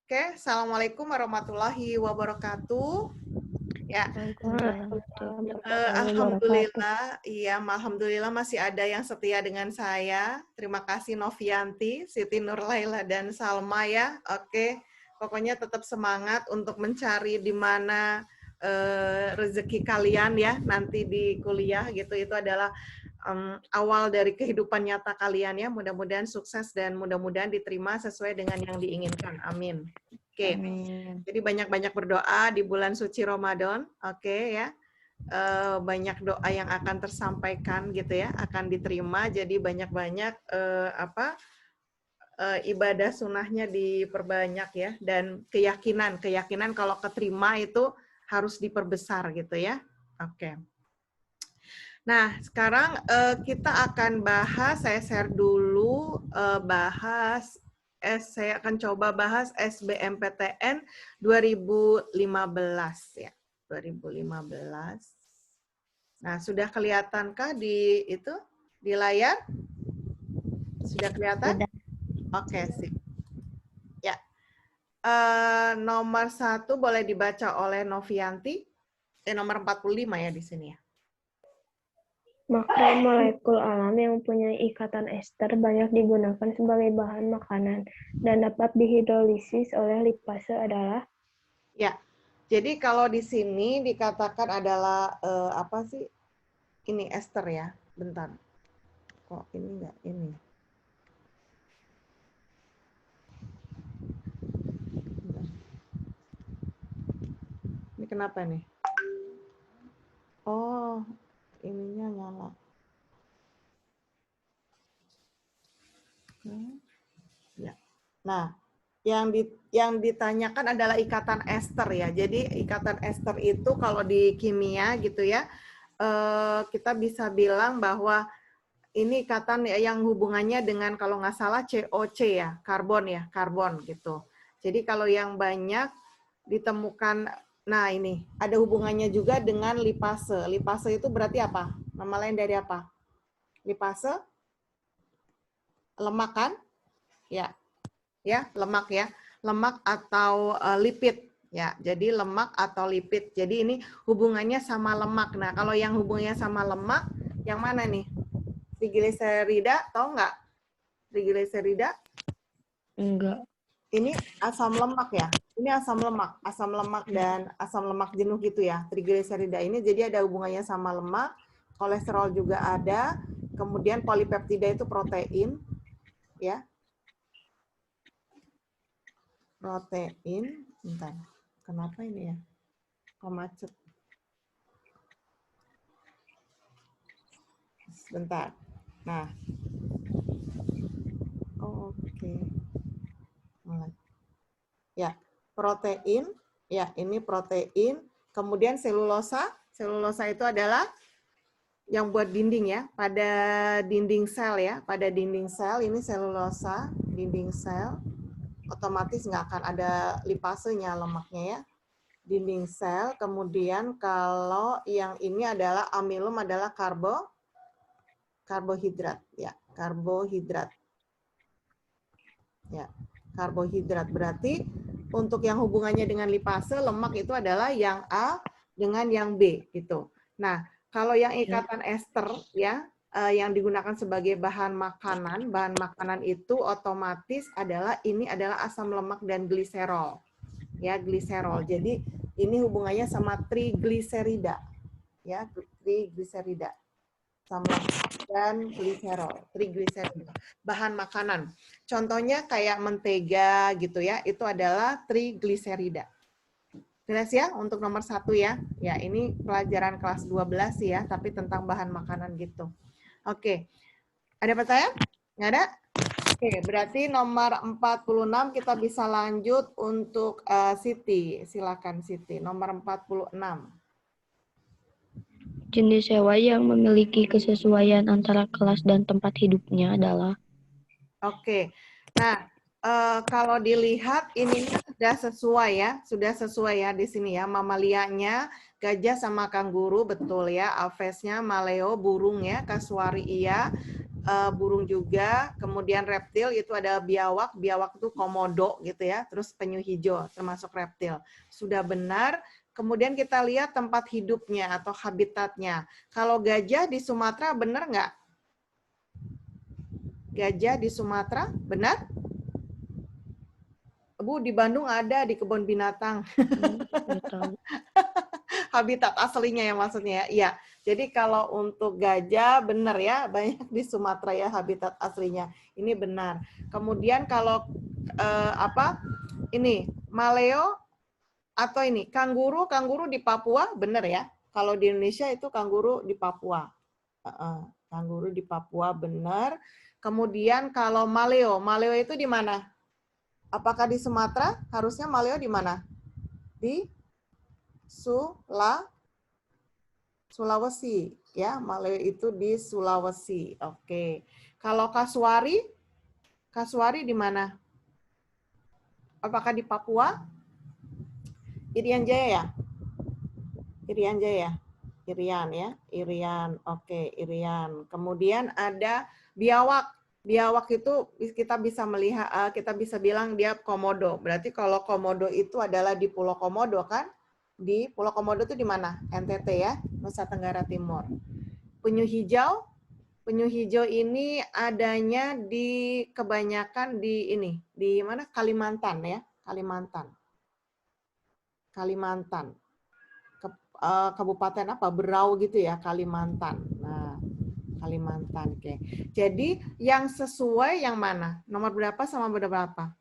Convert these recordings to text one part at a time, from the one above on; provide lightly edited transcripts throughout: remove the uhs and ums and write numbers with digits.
Oke, Assalamualaikum warahmatullahi wabarakatuh. Ya, Alhamdulillah, iya, alhamdulillah masih ada yang setia dengan saya. Terima kasih Novianti, Siti Nurlaila dan Salma ya. Oke, pokoknya tetap semangat untuk mencari di mana rezeki kalian ya nanti di kuliah gitu. Itu adalah awal dari kehidupan nyata kalian ya. Mudah-mudahan sukses dan mudah-mudahan diterima sesuai dengan yang diinginkan. Amin. Oke, jadi banyak-banyak berdoa di bulan suci Ramadan. Oke ya, banyak doa yang akan tersampaikan gitu ya, akan diterima. Jadi banyak-banyak ibadah sunnahnya diperbanyak ya, dan keyakinan kalau keterima itu harus diperbesar gitu ya. Oke. Nah, sekarang kita akan bahas, saya share dulu, saya akan coba bahas SBMPTN 2015 ya. 2015. Nah, sudah kelihatankah di layar? Sudah kelihatan? Oke, sip. Ya. Nomor 1 boleh dibaca oleh Novianti. Nomor 45 ya di sini ya. Makromolekul alam yang mempunyai ikatan ester banyak digunakan sebagai bahan makanan dan dapat dihidrolisis oleh lipase adalah? Ya, jadi kalau di sini dikatakan adalah apa sih? Ini ester ya. Bentar. Kok ini enggak ini? Bentar. Ini kenapa nih? Oh, ininya nyala. Ya. Nah, yang ditanyakan adalah ikatan ester ya. Jadi ikatan ester itu kalau di kimia gitu ya, kita bisa bilang bahwa ini ikatan yang hubungannya dengan kalau nggak salah COC ya, karbon gitu. Jadi kalau yang banyak ditemukan, nah ini ada hubungannya juga dengan lipase. Lipase itu berarti apa? Nama lain dari apa? Lipase? Lemak kan? Ya, lemak ya. Lemak atau lipid ya. Jadi lemak atau lipid. Jadi ini hubungannya sama lemak. Nah, kalau yang hubungannya sama lemak, yang mana nih? Trigliserida, tahu nggak? Trigliserida? Enggak. Ini asam lemak ya. Ini asam lemak dan asam lemak jenuh gitu ya. Trigliserida ini jadi ada hubungannya sama lemak, kolesterol juga ada, kemudian polipeptida itu protein ya. Protein, bentar. Kenapa ini ya? Kok macet? Sebentar. Nah. Oke. Mulai. Ya, protein. Ya, ini protein. Kemudian selulosa. Selulosa itu adalah yang buat dinding ya. Pada dinding sel ya. Pada dinding sel ini selulosa. Dinding sel. Otomatis nggak akan ada lipasenya lemaknya ya. Dinding sel. Kemudian kalau yang ini adalah amilum adalah karbohidrat ya. Karbohidrat. Ya, karbohidrat berarti untuk yang hubungannya dengan lipase lemak itu adalah yang A dengan yang B gitu. Nah, kalau yang ikatan ester ya yang digunakan sebagai bahan makanan itu otomatis adalah ini adalah asam lemak dan gliserol. Ya, gliserol. Jadi ini hubungannya sama trigliserida. Ya, trigliserida. Sama dan gliserol, trigliserida, bahan makanan. Contohnya kayak mentega gitu ya, itu adalah trigliserida. Jelas ya untuk nomor 1 ya. Ya, ini pelajaran kelas 12 ya, tapi tentang bahan makanan gitu. Oke. Ada pertanyaan? Nggak ada? Oke, berarti nomor 46 kita bisa lanjut untuk Siti. Silakan Siti, nomor 46. Jenis hewan yang memiliki kesesuaian antara kelas dan tempat hidupnya adalah? Oke. Nah, kalau dilihat ini sudah sesuai ya di sini ya. Mamalianya gajah sama kanguru betul ya. Alvesnya maleo burung ya, kasuari iya. burung juga. Kemudian reptil itu ada biawak, biawak itu komodo gitu ya. Terus penyu hijau termasuk reptil. Sudah benar. Kemudian kita lihat tempat hidupnya atau habitatnya. Kalau gajah di Sumatera benar nggak? Gajah di Sumatera benar? Bu, di Bandung ada di kebun binatang. Nggak tahu. Habitat aslinya ya maksudnya ya. Iya. Jadi kalau untuk gajah benar ya, banyak di Sumatera ya habitat aslinya. Ini benar. Kemudian kalau ini maleo atau ini kanguru, kanguru di Papua benar ya. Kalau di Indonesia itu kanguru di Papua. Kanguru di Papua benar. Kemudian kalau maleo, maleo itu di mana? Apakah di Sumatera? Harusnya maleo di mana? Di Sulawesi ya, maleo itu di Sulawesi. Oke. Kalau kasuari? Kasuari di mana? Apakah di Papua? Irian Jaya ya? Irian Jaya. Irian ya, Irian. Oke, Irian. Kemudian ada biawak. Biawak itu kita bisa melihat, kita bisa bilang dia komodo. Berarti kalau komodo itu adalah di Pulau Komodo kan? Di Pulau Komodo itu di mana? NTT ya, Nusa Tenggara Timur. Penyu hijau. Penyu hijau ini adanya di kebanyakan di ini, di mana? Kalimantan ya, Kalimantan. Kalimantan. Kabupaten apa? Berau gitu ya, Kalimantan. Nah, Kalimantan. Oke. Jadi yang sesuai yang mana? Nomor berapa sama berapa?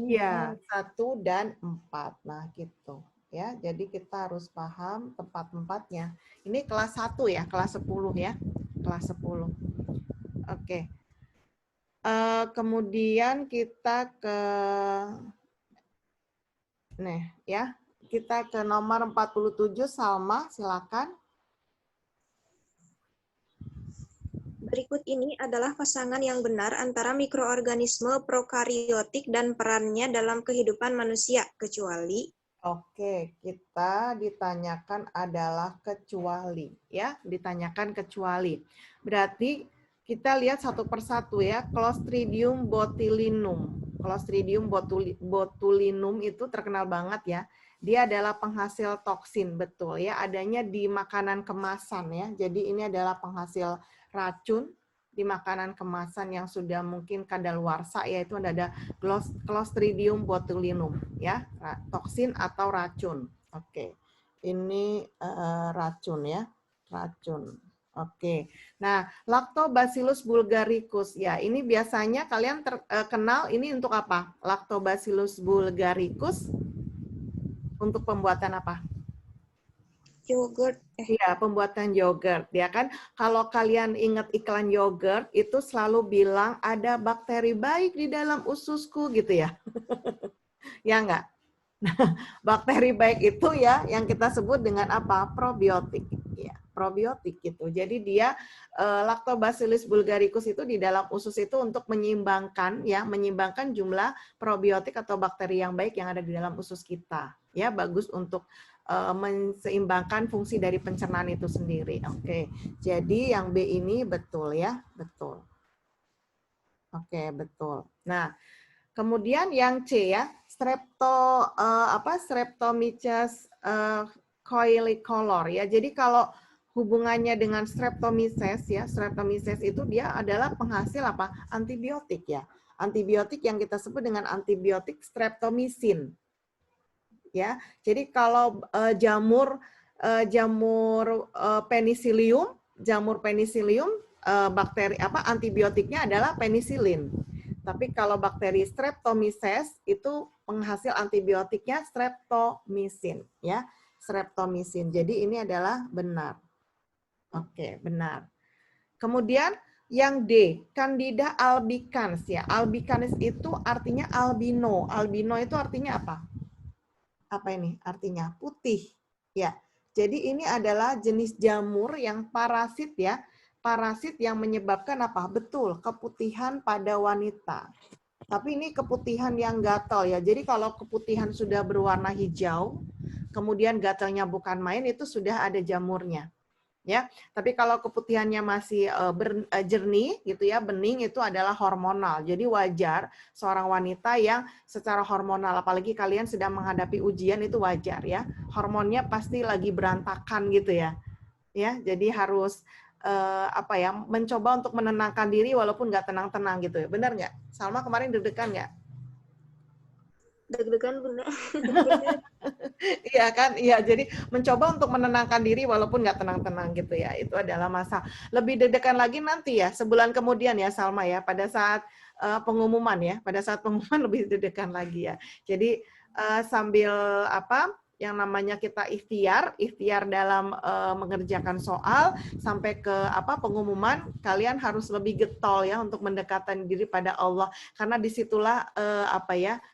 Ya, 1 dan 4. Nah, gitu. Ya, jadi kita harus paham tempat-tempatnya. Ini kelas 1 ya, kelas 10 ya. Kelas 10. Oke. Kemudian kita ke ya. Kita ke nomor 47, Salma, silakan. Berikut ini adalah pasangan yang benar antara mikroorganisme prokariotik dan perannya dalam kehidupan manusia, kecuali. Oke, kita ditanyakan adalah kecuali, ya, ditanyakan kecuali. Berarti kita lihat satu persatu ya, Clostridium botulinum. Clostridium botulinum itu terkenal banget ya. Dia adalah penghasil toksin, betul ya, adanya di makanan kemasan ya. Jadi ini adalah penghasil racun di makanan kemasan yang sudah mungkin kadaluarsa, yaitu ada Clostridium botulinum ya, toksin atau racun. Oke. Ini racun ya, racun. Oke. Nah, Lactobacillus bulgaricus ya, ini biasanya kalian kenal ini untuk apa? Lactobacillus bulgaricus untuk pembuatan apa? Yogurt. Iya, pembuatan yogurt ya kan. Kalau kalian ingat iklan yogurt itu selalu bilang ada bakteri baik di dalam ususku gitu ya. Ya enggak? Nah, bakteri baik itu ya yang kita sebut dengan apa? Probiotik. Ya, probiotik gitu. Jadi dia Lactobacillus bulgaricus itu di dalam usus itu untuk menyeimbangkan ya, menyeimbangkan jumlah probiotik atau bakteri yang baik yang ada di dalam usus kita. Ya, bagus untuk menseimbangkan fungsi dari pencernaan itu sendiri. Oke. Jadi yang B ini betul ya, betul. Oke, betul. Nah, kemudian yang C ya, Streptomyces coelicolor ya. Jadi kalau hubungannya dengan Streptomyces ya, Streptomyces itu dia adalah penghasil apa? Antibiotik ya. Antibiotik yang kita sebut dengan antibiotik streptomycin. Ya. Jadi kalau jamur penicillium bakteri antibiotiknya adalah penicillin. Tapi kalau bakteri Streptomyces itu penghasil antibiotiknya streptomycin ya, streptomycin. Jadi ini adalah benar. Oke, benar. Kemudian yang D, Candida albicans ya. Albicans itu artinya albino. Albino itu artinya apa? Apa ini? Artinya putih. Ya. Jadi ini adalah jenis jamur yang parasit ya. Parasit yang menyebabkan apa? Betul, keputihan pada wanita. Tapi ini keputihan yang gatal ya. Jadi kalau keputihan sudah berwarna hijau, kemudian gatalnya bukan main, itu sudah ada jamurnya. ya. Tapi kalau keputihannya masih jernih gitu ya, bening, itu adalah hormonal. Jadi wajar seorang wanita yang secara hormonal, apalagi kalian sedang menghadapi ujian, itu wajar ya. Hormonnya pasti lagi berantakan gitu ya. Ya, jadi harus mencoba untuk menenangkan diri walaupun nggak tenang-tenang gitu ya. Benar nggak? Salma kemarin deg-degan nggak? Deg-degan Bunda. Benar. Iya kan? Iya, jadi mencoba untuk menenangkan diri walaupun nggak tenang-tenang gitu ya. Itu adalah masa. Lebih deg-degan lagi nanti ya, sebulan kemudian ya Salma ya, pada saat pengumuman ya. Pada saat pengumuman lebih deg-degan lagi ya. Jadi sambil yang namanya kita ikhtiar dalam mengerjakan soal sampai ke pengumuman, kalian harus lebih getol ya untuk mendekatkan diri pada Allah, karena disitulah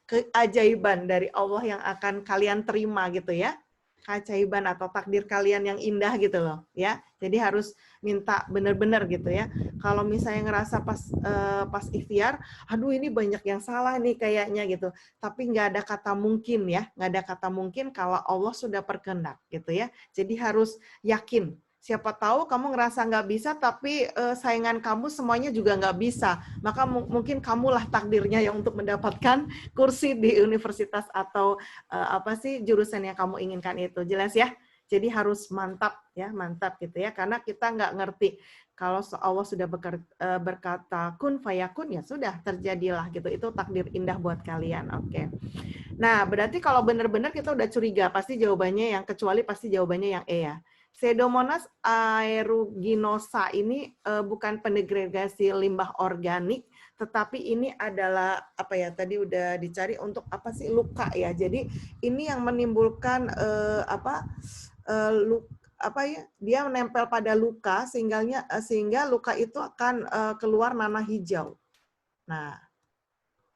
keajaiban dari Allah yang akan kalian terima gitu ya, keajaiban atau takdir kalian yang indah gitu loh ya. Jadi harus minta benar-benar gitu ya. Kalau misalnya ngerasa pas ikhtiar, aduh ini banyak yang salah nih kayaknya gitu, tapi nggak ada kata mungkin ya, nggak ada kata mungkin kalau Allah sudah berkehendak gitu ya. Jadi harus yakin. Siapa tahu kamu ngerasa nggak bisa, tapi saingan kamu semuanya juga nggak bisa. Maka mungkin kamulah takdirnya yang untuk mendapatkan kursi di universitas atau jurusan yang kamu inginkan itu. Jelas ya? Jadi harus mantap ya, mantap gitu ya. Karena kita nggak ngerti. Kalau Allah sudah berkata kun fayakun, ya sudah, terjadilah gitu. Itu takdir indah buat kalian. Oke. Nah, berarti kalau benar-benar kita udah curiga, pasti jawabannya yang kecuali pasti jawabannya yang E ya. Pseudomonas aeruginosa ini bukan pendegradasi limbah organik, tetapi ini adalah tadi udah dicari untuk luka ya. Jadi ini yang menimbulkan dia menempel pada luka sehingga luka itu akan keluar nanah hijau. Nah,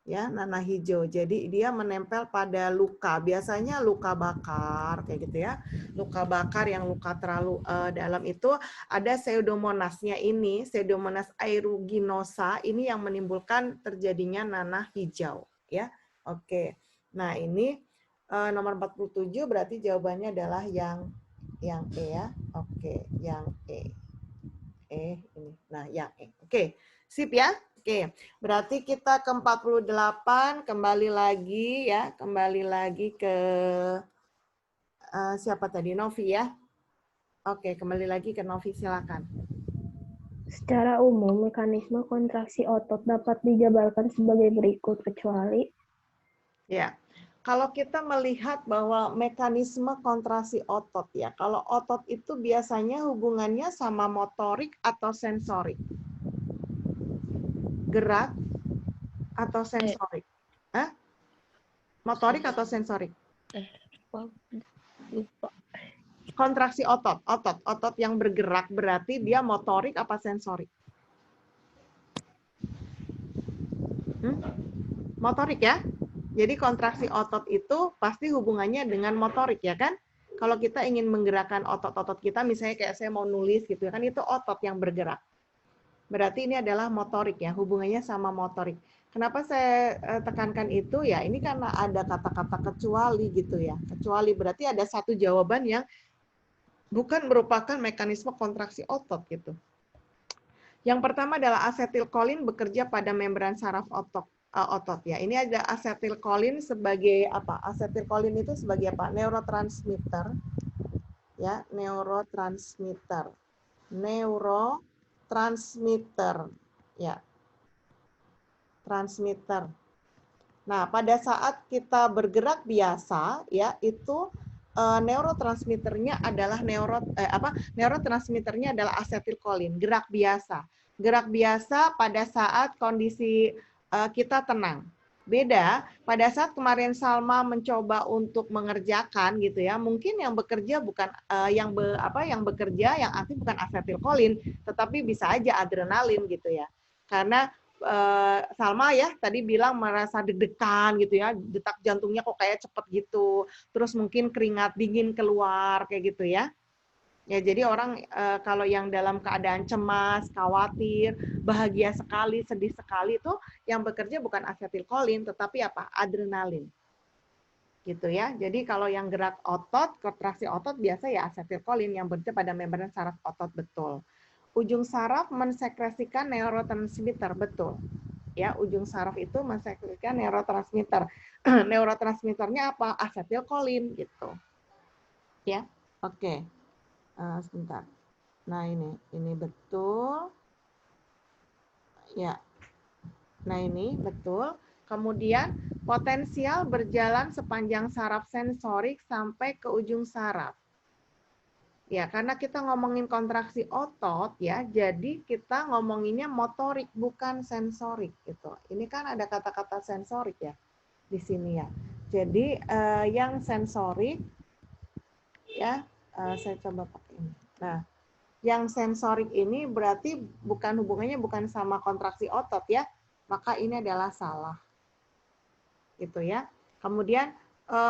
ya, nanah hijau. Jadi dia menempel pada luka. Biasanya luka bakar kayak gitu ya. Luka bakar yang luka terlalu dalam itu ada pseudomonasnya ini, Pseudomonas aeruginosa ini yang menimbulkan terjadinya nanah hijau ya. Oke. Nah, ini nomor 47 berarti jawabannya adalah yang E ya. Oke, yang E. Ini. Nah, yang E. Oke. Sip ya. Oke, berarti kita ke 48, kembali lagi ya, kembali lagi ke siapa tadi? Novi ya. Oke, kembali lagi ke Novi, silakan. Secara umum, mekanisme kontraksi otot dapat dijabarkan sebagai berikut, kecuali ya. Kalau kita melihat bahwa mekanisme kontraksi otot ya, kalau otot itu biasanya hubungannya sama motorik atau sensorik. Gerak atau sensorik? Hah? Motorik atau sensorik? lupa. Kontraksi otot yang bergerak berarti dia motorik apa sensorik? Motorik ya. Jadi kontraksi otot itu pasti hubungannya dengan motorik ya kan? Kalau kita ingin menggerakkan otot-otot kita, misalnya kayak saya mau nulis gitu kan, itu otot yang bergerak. Berarti ini adalah motorik ya, hubungannya sama motorik. Kenapa saya tekankan itu ya? Ini karena ada kata-kata kecuali gitu ya. Kecuali berarti ada satu jawaban yang bukan merupakan mekanisme kontraksi otot gitu. Yang pertama adalah asetilkolin bekerja pada membran saraf otot ya. Ini ada asetilkolin sebagai apa? Asetilkolin itu sebagai apa? Neurotransmitter. Ya, neurotransmitter. Ya. Transmitter. Nah, pada saat kita bergerak biasa ya, itu neurotransmitternya adalah neurotransmitternya adalah asetilkolin, gerak biasa. Gerak biasa pada saat kondisi kita tenang. Beda pada saat kemarin Salma mencoba untuk mengerjakan gitu ya, mungkin yang bekerja bukan yang bekerja yang aktif bukan asetilkolin, tetapi bisa aja adrenalin gitu ya. Karena Salma ya tadi bilang merasa deg-degan gitu ya, detak jantungnya kok kayak cepet gitu, terus mungkin keringat dingin keluar kayak gitu ya. Ya, jadi orang kalau yang dalam keadaan cemas, khawatir, bahagia sekali, sedih sekali itu yang bekerja bukan asetilkolin tetapi apa? Adrenalin. gitu ya. Jadi kalau yang gerak otot, kontraksi otot biasa ya asetilkolin yang berada pada membran saraf otot, betul. Ujung saraf mensekresikan neurotransmitter, betul. Ya, ujung saraf itu mensekresikan neurotransmitter. Neurotransmitternya apa? Asetilkolin gitu. Ya, oke. Sebentar. Nah ini betul. Ya. Nah ini betul. Kemudian potensial berjalan sepanjang saraf sensorik sampai ke ujung saraf. Ya, karena kita ngomongin kontraksi otot ya, jadi kita ngomonginnya motorik bukan sensorik gitu. Ini kan ada kata-kata sensorik ya di sini ya. Jadi yang sensorik ya, saya coba pakai ini. Nah, yang sensorik ini berarti hubungannya bukan sama kontraksi otot ya, maka ini adalah salah. Gitu ya. Kemudian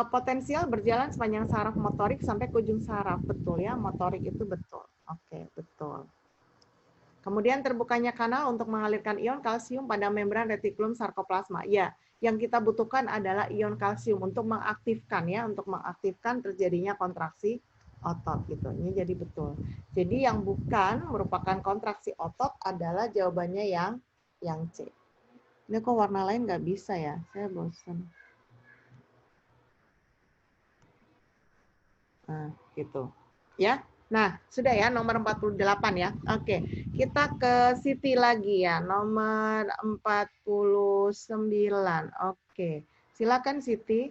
potensial berjalan sepanjang saraf motorik sampai ke ujung saraf, betul ya, motorik itu betul. Oke, betul. Kemudian terbukanya kanal untuk mengalirkan ion kalsium pada membran retikulum sarkoplasma. Ya, yang kita butuhkan adalah ion kalsium untuk mengaktifkan ya, untuk mengaktifkan terjadinya kontraksi otot gitu. Ini jadi betul. Jadi yang bukan merupakan kontraksi otot adalah jawabannya yang C. Ini kok warna lain nggak bisa ya? Saya bosan. Nah, gitu. Ya. Nah, sudah ya nomor 48 ya. Oke, kita ke Siti lagi ya, nomor 49. Oke. Silakan Siti.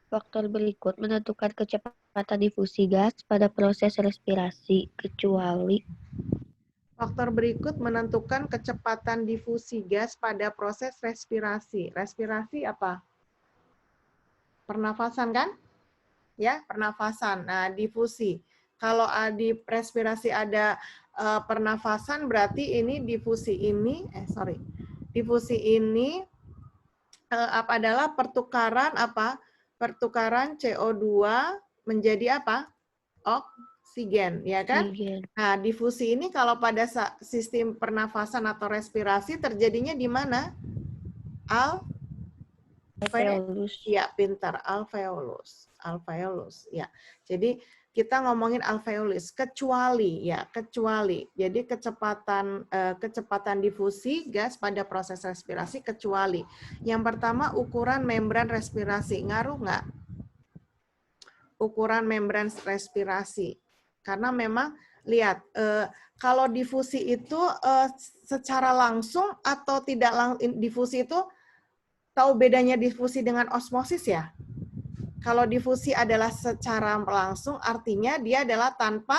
Faktor berikut menentukan kecepatan difusi gas pada proses respirasi, kecuali Faktor berikut menentukan kecepatan difusi gas pada proses respirasi. Respirasi apa? Pernafasan kan? Ya, pernafasan. Nah, difusi. Kalau di respirasi ada pernafasan, berarti ini difusi ini, difusi ini adalah pertukaran apa? Pertukaran CO2 menjadi apa? Oksigen, ya kan? oksigen. Nah, difusi ini kalau pada sistem pernafasan atau respirasi terjadinya di mana? Alveolus. Ya, pintar. Alveolus. Alveolus. Ya. Jadi kita ngomongin alveolus kecuali ya, kecuali. Jadi kecepatan difusi gas pada proses respirasi kecuali. Yang pertama ukuran membran respirasi. Ngaruh nggak? Ukuran membran respirasi. Karena memang lihat kalau difusi itu secara langsung atau tidak difusi itu tahu bedanya difusi dengan osmosis ya? Kalau difusi adalah secara langsung, artinya dia adalah tanpa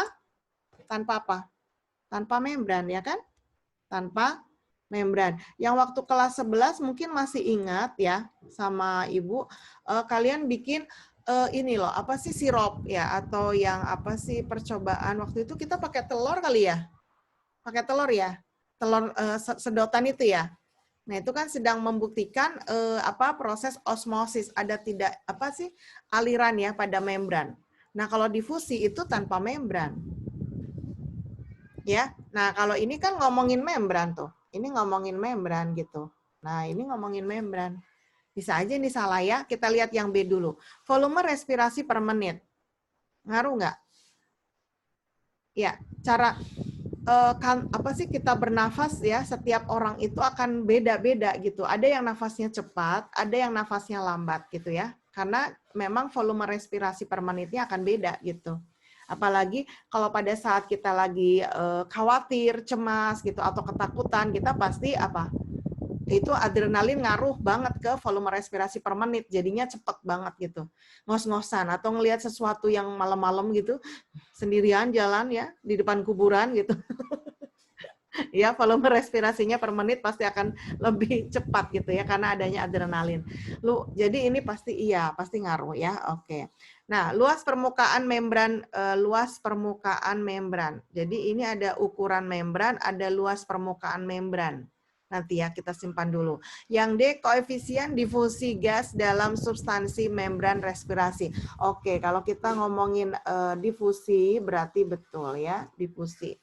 apa? Tanpa membran, ya kan? Tanpa membran. Yang waktu kelas 11 mungkin masih ingat ya sama Ibu, kalian bikin ini loh, apa sih sirup ya? Atau yang apa sih percobaan waktu itu kita pakai telur kali ya? Pakai telur ya? Telur sedotan itu ya? Nah, itu kan sedang membuktikan proses osmosis, ada tidak aliran ya pada membran. Nah, kalau difusi itu tanpa membran. Ya. Nah, kalau ini kan ngomongin membran tuh. Ini ngomongin membran gitu. Nah, ini ngomongin membran. Bisa aja ini salah ya. Kita lihat yang B dulu. Volume respirasi per menit. Ngaruh nggak? Ya, cara kita bernafas ya, setiap orang itu akan beda-beda gitu. Ada yang nafasnya cepat, ada yang nafasnya lambat gitu ya. Karena memang volume respirasi per menitnya akan beda gitu. Apalagi kalau pada saat kita lagi khawatir, cemas gitu atau ketakutan, kita pasti itu adrenalin ngaruh banget ke volume respirasi per menit, jadinya cepet banget gitu. Ngos-ngosan atau ngelihat sesuatu yang malam-malam gitu, sendirian jalan ya, di depan kuburan gitu. Ya, volume respirasinya per menit pasti akan lebih cepat gitu ya, karena adanya adrenalin. Jadi ini pasti pasti ngaruh ya, oke. Nah, luas permukaan membran, Jadi ini ada ukuran membran, ada luas permukaan membran. Nanti ya kita simpan dulu. Yang D, koefisien difusi gas dalam substansi membran respirasi. Oke, kalau kita ngomongin difusi berarti betul ya, difusi.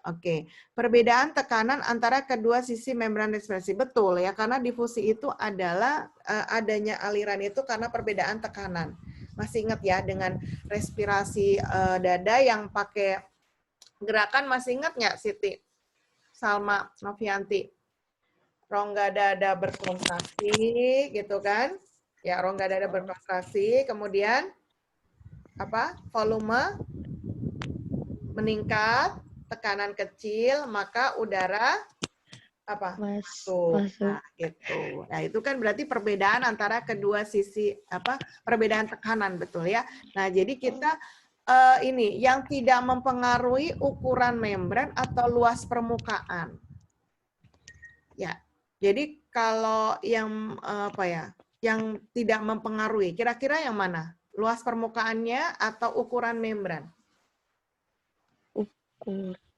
Oke, perbedaan tekanan antara kedua sisi membran respirasi. Betul ya, karena difusi itu adalah adanya aliran itu karena perbedaan tekanan. Masih ingat ya dengan respirasi dada yang pakai gerakan, masih ingat nggak Siti? Salma Novianti. Rongga dada berkontraksi gitu kan? Ya, rongga dada berkontraksi, kemudian apa? Volume meningkat, tekanan kecil, maka udara apa? Masuk. Nah, gitu. Nah, itu kan berarti perbedaan antara kedua sisi apa? Perbedaan tekanan, betul ya. Nah, jadi kita ini yang tidak mempengaruhi ukuran membran atau luas permukaan. Ya. Jadi kalau yang apa ya? Yang tidak mempengaruhi, kira-kira yang mana? Luas permukaannya atau ukuran membran?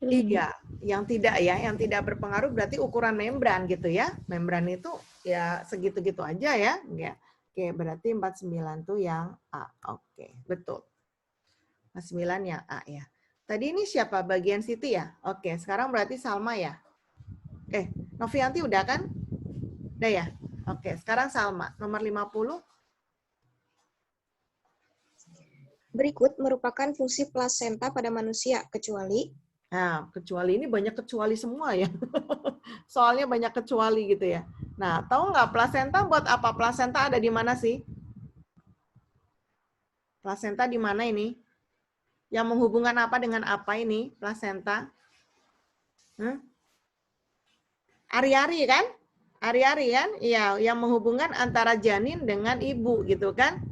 Iya, yang tidak ya, yang tidak berpengaruh berarti ukuran membran gitu ya. Membran itu ya segitu-gitu aja ya. Oke, berarti 49 tuh yang A. Oke, betul. 49 yang A ya. Tadi ini siapa? Bagian Siti ya? Oke, sekarang berarti Salma ya? Novianti udah kan? Udah ya? Oke, sekarang Salma. Nomor 50. Berikut merupakan fungsi plasenta pada manusia, kecuali. Nah, kecuali ini banyak kecuali semua ya. Soalnya banyak kecuali gitu ya. Nah, tahu nggak plasenta buat apa? Plasenta ada di mana sih? Plasenta di mana ini? Yang menghubungkan apa dengan apa ini? Plasenta? Ari-ari kan? Ari-ari kan? Iya, yang menghubungkan antara janin dengan ibu gitu kan?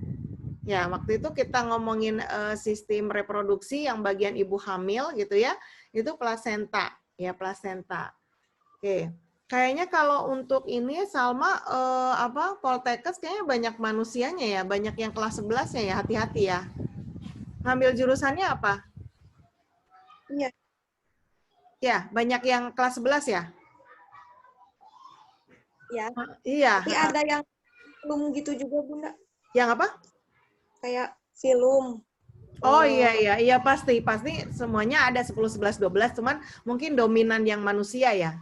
Ya, waktu itu kita ngomongin sistem reproduksi yang bagian ibu hamil gitu ya. Itu plasenta, ya plasenta. Oke. Kayaknya kalau untuk ini Salma Poltekkes kayaknya banyak manusianya ya, banyak yang kelas 11-nya ya, hati-hati ya. Ngambil jurusannya apa? Iya. Ya, banyak yang kelas 11 ya? Ya. Iya. Tapi ada yang film gitu juga, Bunda. Yang apa? Kayak film. Oh iya pasti semuanya ada 10, 11, 12, cuman mungkin dominan yang manusia ya.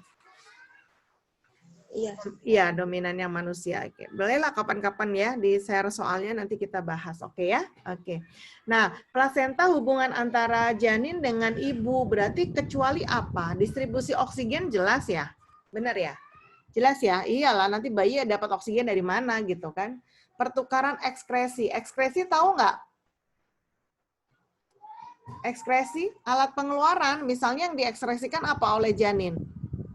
Iya, dominan yang manusia. Oke. Bolehlah kapan-kapan ya di-share soalnya nanti kita bahas, oke ya? Oke. Nah, plasenta hubungan antara janin dengan ibu berarti kecuali apa? Distribusi oksigen jelas ya? Benar ya? Jelas ya? Iyalah, nanti bayi dapat oksigen dari mana gitu kan? Pertukaran ekskresi. Ekskresi tahu nggak? Ekskresi, alat pengeluaran, misalnya yang diekskresikan apa oleh janin?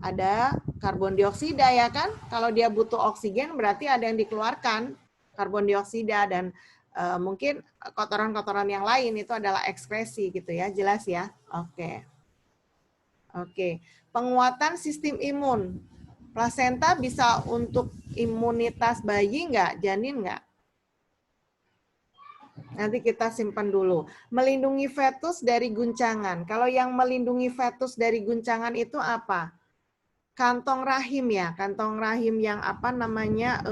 Ada karbon dioksida ya kan? Kalau dia butuh oksigen berarti ada yang dikeluarkan karbon dioksida dan mungkin kotoran-kotoran yang lain itu adalah ekskresi gitu ya, jelas ya? Oke. Penguatan sistem imun. Plasenta bisa untuk imunitas bayi nggak, janin nggak? Nanti kita simpan dulu. Melindungi fetus dari guncangan. Kalau yang melindungi fetus dari guncangan itu apa? Kantong rahim ya, kantong rahim yang apa namanya,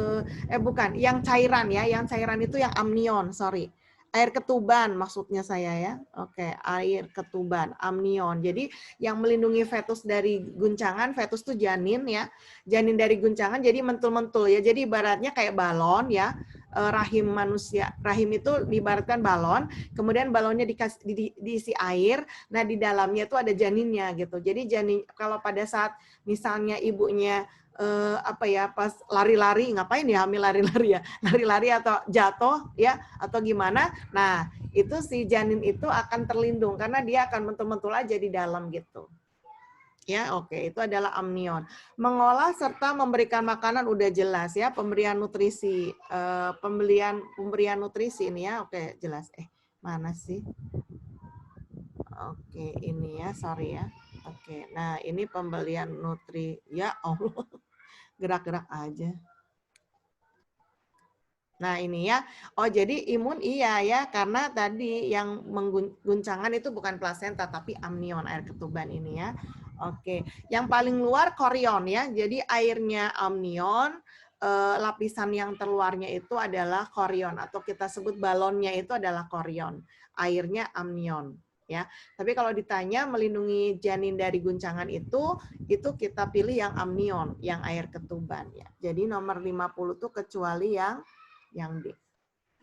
bukan, yang cairan ya, yang cairan itu yang amnion, sorry. Air ketuban maksudnya saya ya. Oke, air ketuban, amnion. Jadi yang melindungi fetus dari guncangan, fetus itu janin ya. Janin dari guncangan jadi mentul-mentul ya. Jadi ibaratnya kayak balon ya. Rahim manusia, rahim itu diibaratkan balon, kemudian balonnya diisi air, nah di dalamnya itu ada janinnya gitu. Jadi janin kalau pada saat misalnya ibunya pas lari-lari, ngapain ya hamil lari-lari ya, lari-lari atau jatuh ya atau gimana, nah itu si janin itu akan terlindung karena dia akan mentul-mentul aja di dalam gitu. Ya, oke, itu adalah amnion. Mengolah serta memberikan makanan udah jelas ya, pemberian nutrisi, pemberian nutrisi ini ya, oke, jelas. Mana sih? Oke, ini ya, sorry ya. Oke, nah ini pembelian nutri, ya Allah, gerak-gerak aja. Nah ini ya, oh jadi imun iya ya, karena tadi yang mengguncangan itu bukan plasenta, tapi amnion, air ketuban ini ya. Oke, yang paling luar korion ya, jadi airnya amnion, lapisan yang terluarnya itu adalah korion, atau kita sebut balonnya itu adalah korion, airnya amnion. ya. Tapi kalau ditanya melindungi janin dari guncangan itu kita pilih yang amnion, yang air ketuban ya. Jadi nomor 50 tuh kecuali yang D.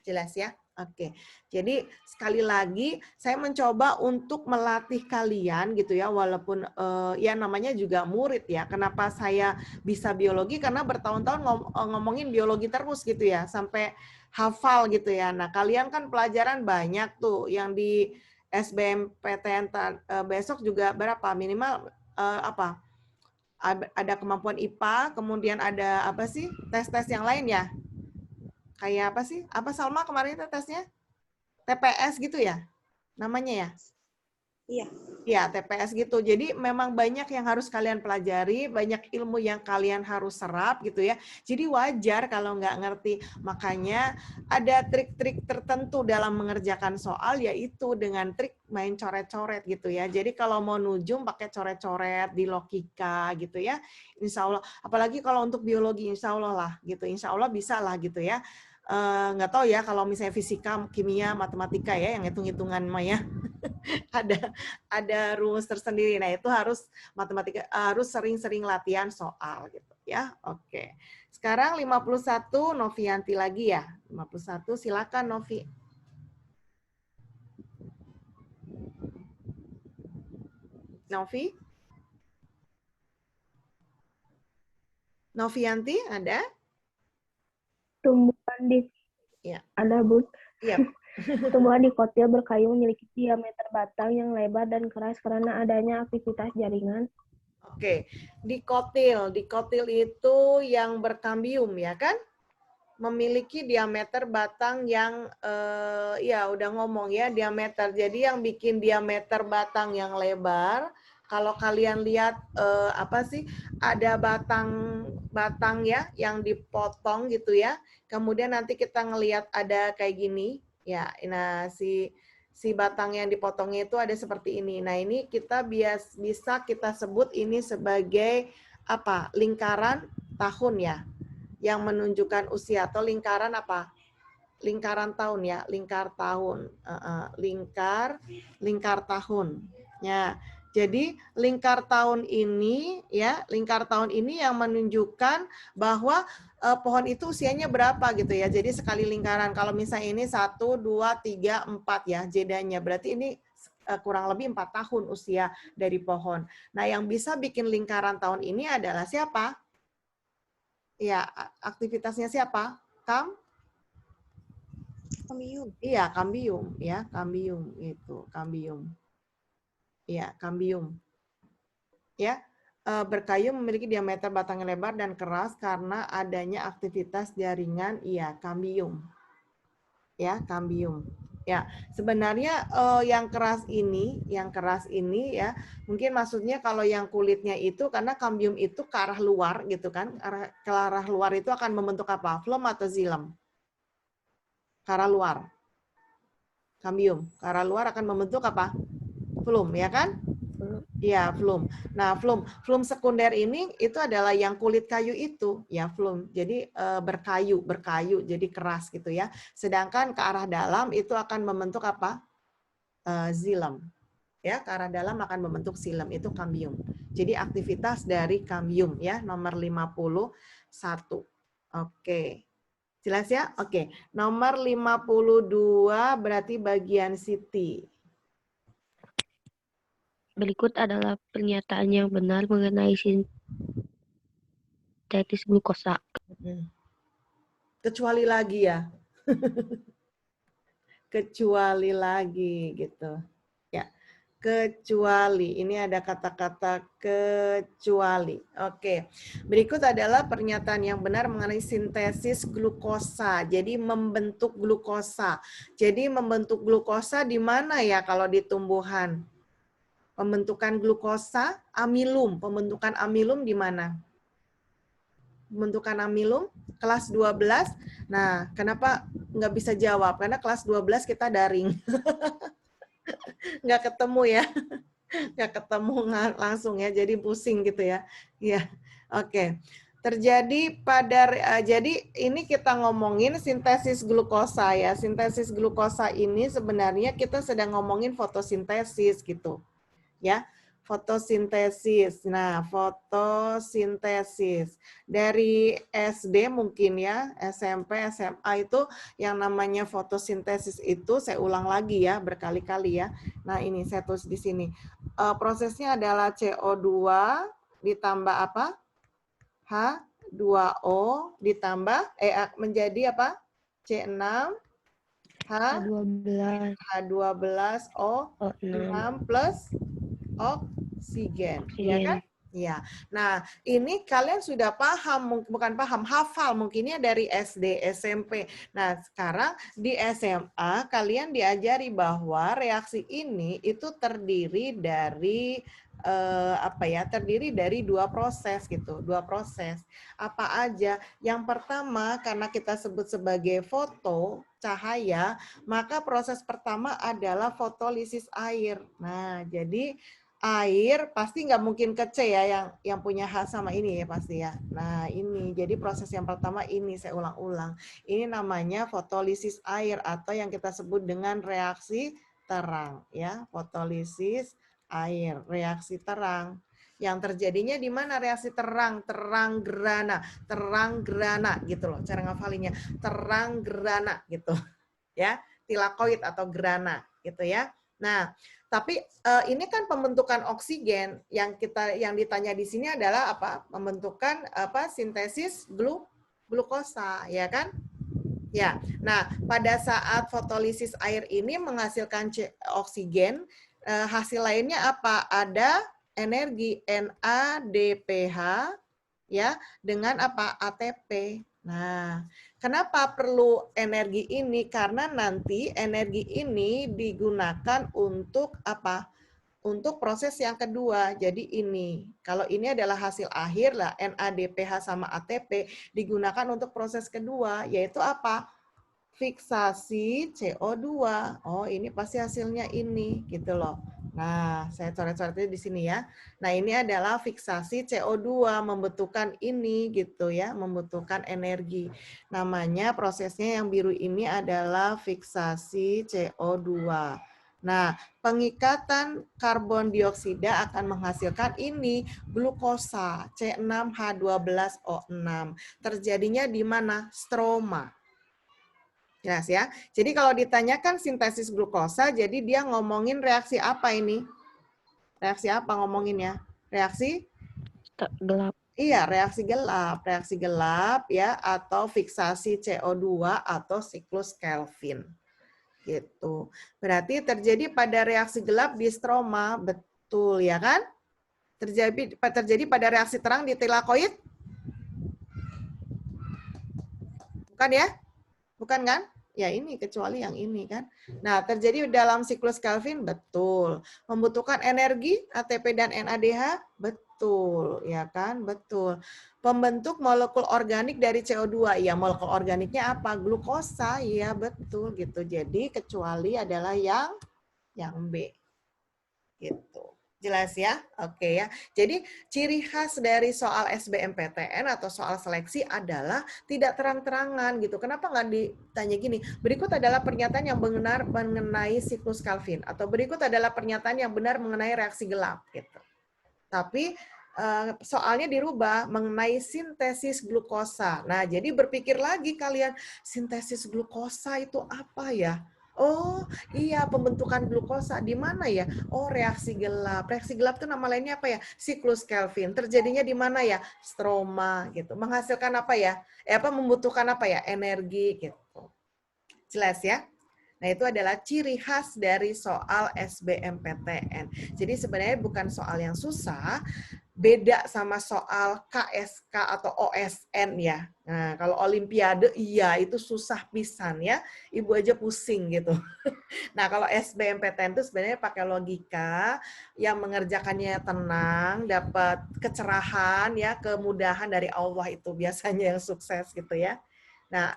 Jelas ya? Oke. Jadi sekali lagi saya mencoba untuk melatih kalian gitu ya, walaupun ya namanya juga murid ya. Kenapa saya bisa biologi? Karena bertahun-tahun ngomongin biologi terus gitu ya, sampai hafal gitu ya. Nah, kalian kan pelajaran banyak tuh yang di SBMPTN besok juga berapa? Minimal apa? Ada kemampuan IPA, kemudian ada apa sih? Tes-tes yang lain ya? Kayak apa sih? Apa Salma kemarin itu tesnya? TPS gitu ya? Namanya ya? Iya. Ya, TPS gitu. Jadi memang banyak yang harus kalian pelajari, banyak ilmu yang kalian harus serap gitu ya. Jadi wajar kalau nggak ngerti. Makanya ada trik-trik tertentu dalam mengerjakan soal, yaitu dengan trik main coret-coret gitu ya. Jadi kalau mau nujum pakai coret-coret di logika gitu ya. Insya Allah. Apalagi kalau untuk biologi, insya Allah lah gitu. Insya Allah bisa lah gitu ya. Nggak tahu ya kalau misalnya fisika, kimia, matematika ya, yang hitung-hitungan mah ya. ada rumus tersendiri. Nah, itu harus matematika harus sering-sering latihan soal gitu ya. Oke. Sekarang 51 Novianti lagi ya. 51 silakan Novi. Novi? Novianti ada? Tumbuhan di Ya. ada Bun. Iya. Tumbuhan dikotil berkayu memiliki diameter batang yang lebar dan keras karena adanya aktivitas jaringan. Oke, dikotil itu yang berkambium ya kan? Memiliki diameter batang yang ya udah ngomong ya diameter. Jadi yang bikin diameter batang yang lebar, kalau kalian lihat apa sih, ada batang ya yang dipotong gitu ya. Kemudian nanti kita ngelihat ada kayak gini ya. Nah, si batang yang dipotongnya itu ada seperti ini. Nah, ini kita bisa kita sebut ini sebagai apa? Lingkaran tahun ya, yang menunjukkan usia, atau lingkaran apa? Lingkaran tahun ya, lingkar tahun. Lingkar tahun. Ya. Jadi lingkar tahun ini ya, lingkar tahun ini yang menunjukkan bahwa pohon itu usianya berapa gitu ya. Jadi sekali lingkaran, kalau misalnya ini 1, 2, 3, 4 ya jedanya, berarti ini kurang lebih 4 tahun usia dari pohon. Nah, yang bisa bikin lingkaran tahun ini adalah siapa? Ya, aktivitasnya siapa? Kambium. Iya, kambium ya, kambium itu, kambium. Ya, kambium. Ya, berkayu memiliki diameter batang yang lebar dan keras karena adanya aktivitas jaringan, iya, kambium. Ya, kambium. Ya, sebenarnya yang keras ini ya, mungkin maksudnya kalau yang kulitnya itu karena kambium itu ke arah luar gitu kan, ke arah luar itu akan membentuk apa? Phloem atau xilem? Ke arah luar. Kambium, ke arah luar akan membentuk apa? Phloem, ya kan? Iya, phloem. Nah, phloem sekunder ini itu adalah yang kulit kayu itu, ya phloem. Jadi berkayu, jadi keras gitu ya. Sedangkan ke arah dalam itu akan membentuk apa? Xilem. Ya, ke arah dalam akan membentuk xilem, itu kambium. Jadi aktivitas dari kambium ya, nomor 51. Oke. Jelas ya? Oke. Nomor 52 berarti bagian Siti. Berikut adalah pernyataan yang benar mengenai sintetis glukosa. Kecuali lagi ya. Kecuali lagi gitu. Ya. Kecuali. Ini ada kata-kata kecuali. Oke. Berikut adalah pernyataan yang benar mengenai sintesis glukosa. Jadi membentuk glukosa. Jadi membentuk glukosa di mana ya kalau di tumbuhan? Pembentukan glukosa, amilum. Pembentukan amilum di mana? Pembentukan amilum kelas 12. Nah, kenapa nggak bisa jawab? Karena kelas 12 kita daring. Nggak ketemu ya. Nggak ketemu langsung ya, jadi pusing gitu ya. Ya, oke. Terjadi pada jadi ini kita ngomongin sintesis glukosa ya. Sintesis glukosa ini sebenarnya kita sedang ngomongin fotosintesis gitu. Ya. Fotosintesis. Nah, fotosintesis. Dari SD mungkin ya, SMP, SMA itu yang namanya fotosintesis itu saya ulang lagi ya, berkali-kali ya. Nah, ini saya tulis di sini. Prosesnya adalah CO2 ditambah apa? H2O ditambah menjadi apa? C6 H12 H12O6 O6 plus oksigen, ya kan? Ya. Nah, ini kalian sudah paham, bukan paham, hafal mungkinnya dari SD, SMP. Nah, sekarang di SMA kalian diajari bahwa reaksi ini itu terdiri dari terdiri dari dua proses gitu, dua proses. Apa aja? Yang pertama, karena kita sebut sebagai foto cahaya, maka proses pertama adalah fotolisis air. Nah, jadi air pasti nggak mungkin ke C ya, yang punya H sama ini ya pasti ya. Nah ini, jadi proses yang pertama ini saya ulang-ulang. Ini namanya fotolisis air atau yang kita sebut dengan reaksi terang ya, fotolisis air, reaksi terang. Yang terjadinya di mana reaksi terang? Terang gerana gitu loh cara ngafalinnya. Terang gerana gitu ya, tilakoid atau gerana gitu ya. Nah, tapi ini kan pembentukan oksigen yang ditanya di sini adalah apa? Pembentukan apa? Sintesis glukosa, ya kan? Ya. Nah, pada saat fotolisis air ini menghasilkan oksigen, hasil lainnya apa? Ada energi NADPH ya dengan apa? ATP. Nah, kenapa perlu energi ini? Karena nanti energi ini digunakan untuk apa? Untuk proses yang kedua. Jadi ini, kalau ini adalah hasil akhir lah, NADPH sama ATP digunakan untuk proses kedua, yaitu apa? Fiksasi CO2. Oh, ini pasti hasilnya ini, gitu loh. Nah, saya coret-coretnya di sini ya. Nah, ini adalah fiksasi CO2, membutuhkan ini gitu ya, membutuhkan energi. Namanya prosesnya yang biru ini adalah fiksasi CO2. Nah, pengikatan karbon dioksida akan menghasilkan ini, glukosa, C6H12O6. Terjadinya di mana? Stroma. Jelas ya. Jadi kalau ditanyakan sintesis glukosa, jadi dia ngomongin reaksi apa ini? Reaksi apa ngomonginnya? Reaksi? gelap. Iya, reaksi gelap ya, atau fiksasi CO2 atau siklus Kelvin. Gitu. Berarti terjadi pada reaksi gelap di stroma, betul ya kan? Terjadi pada reaksi terang di tilakoid? Bukan ya? Bukan kan? Ya ini, kecuali yang ini kan. Nah, terjadi dalam siklus Kelvin, betul. Membutuhkan energi, ATP dan NADH, betul. Ya kan? Betul. Pembentuk molekul organik dari CO2, ya molekul organiknya apa? Glukosa, ya betul gitu. Jadi kecuali adalah yang B. Gitu. Jelas ya? Oke ya. Jadi ciri khas dari soal SBMPTN atau soal seleksi adalah tidak terang-terangan gitu. Kenapa nggak ditanya gini? Berikut adalah pernyataan yang benar mengenai siklus Kelvin atau berikut adalah pernyataan yang benar mengenai reaksi gelap gitu. Tapi soalnya dirubah mengenai sintesis glukosa. Nah, jadi berpikir lagi kalian, sintesis glukosa itu apa ya? Oh, iya pembentukan glukosa di mana ya? Oh, reaksi gelap. Reaksi gelap itu nama lainnya apa ya? Siklus Kelvin. Terjadinya di mana ya? Stroma gitu. Menghasilkan apa ya? Membutuhkan apa ya? Energi gitu. Jelas ya? Nah, itu adalah ciri khas dari soal SBMPTN. Jadi sebenarnya bukan soal yang susah, beda sama soal KSK atau OSN ya. Nah, kalau Olimpiade, iya itu susah pisan ya. Ibu aja pusing gitu. Nah, kalau SBMPTN itu sebenarnya pakai logika, yang mengerjakannya tenang, dapat kecerahan ya, kemudahan dari Allah itu biasanya yang sukses gitu ya. Nah,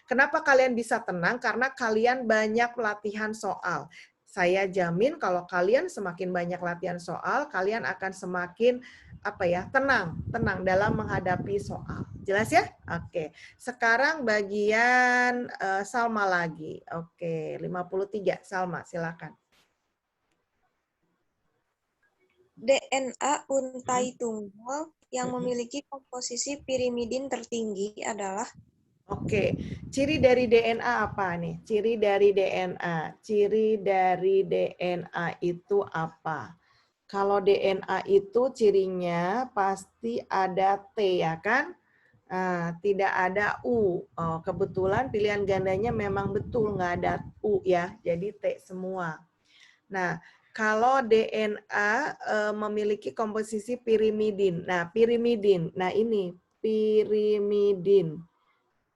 kenapa kalian bisa tenang? Karena kalian banyak latihan soal. Saya jamin kalau kalian semakin banyak latihan soal, kalian akan semakin tenang dalam menghadapi soal. Jelas ya? Oke. Sekarang bagian Salma lagi. Oke, 53. Salma, silakan. DNA untai tunggal yang memiliki komposisi pirimidin tertinggi adalah. Oke, ciri dari DNA apa nih? Ciri dari DNA itu apa? Kalau DNA itu cirinya pasti ada T ya kan? Tidak ada U. Kebetulan pilihan gandanya memang betul nggak ada U ya, jadi T semua. Nah, kalau DNA memiliki komposisi pirimidin. Nah, pirimidin. Nah, ini pirimidin.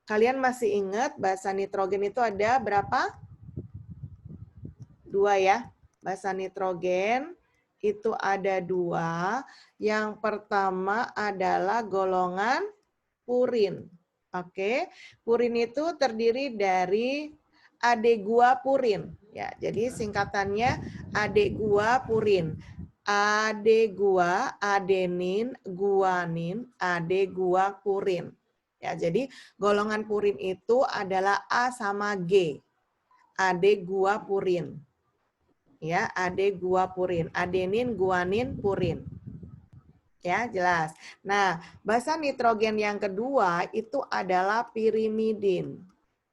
Kalian masih ingat basa nitrogen itu ada berapa? 2 ya. Basa nitrogen itu ada 2. Yang pertama adalah golongan purin. Oke, purin itu terdiri dari adeguapurin. Ya, jadi singkatannya adeguapurin. Adegua, adenin, guanin, adeguapurin. Ya, jadi golongan purin itu adalah A sama G. Adeguapurin. Ya, adeguapurin. Adenin, guanin, purin. Ya, jelas. Nah, basa nitrogen yang kedua itu adalah pirimidin.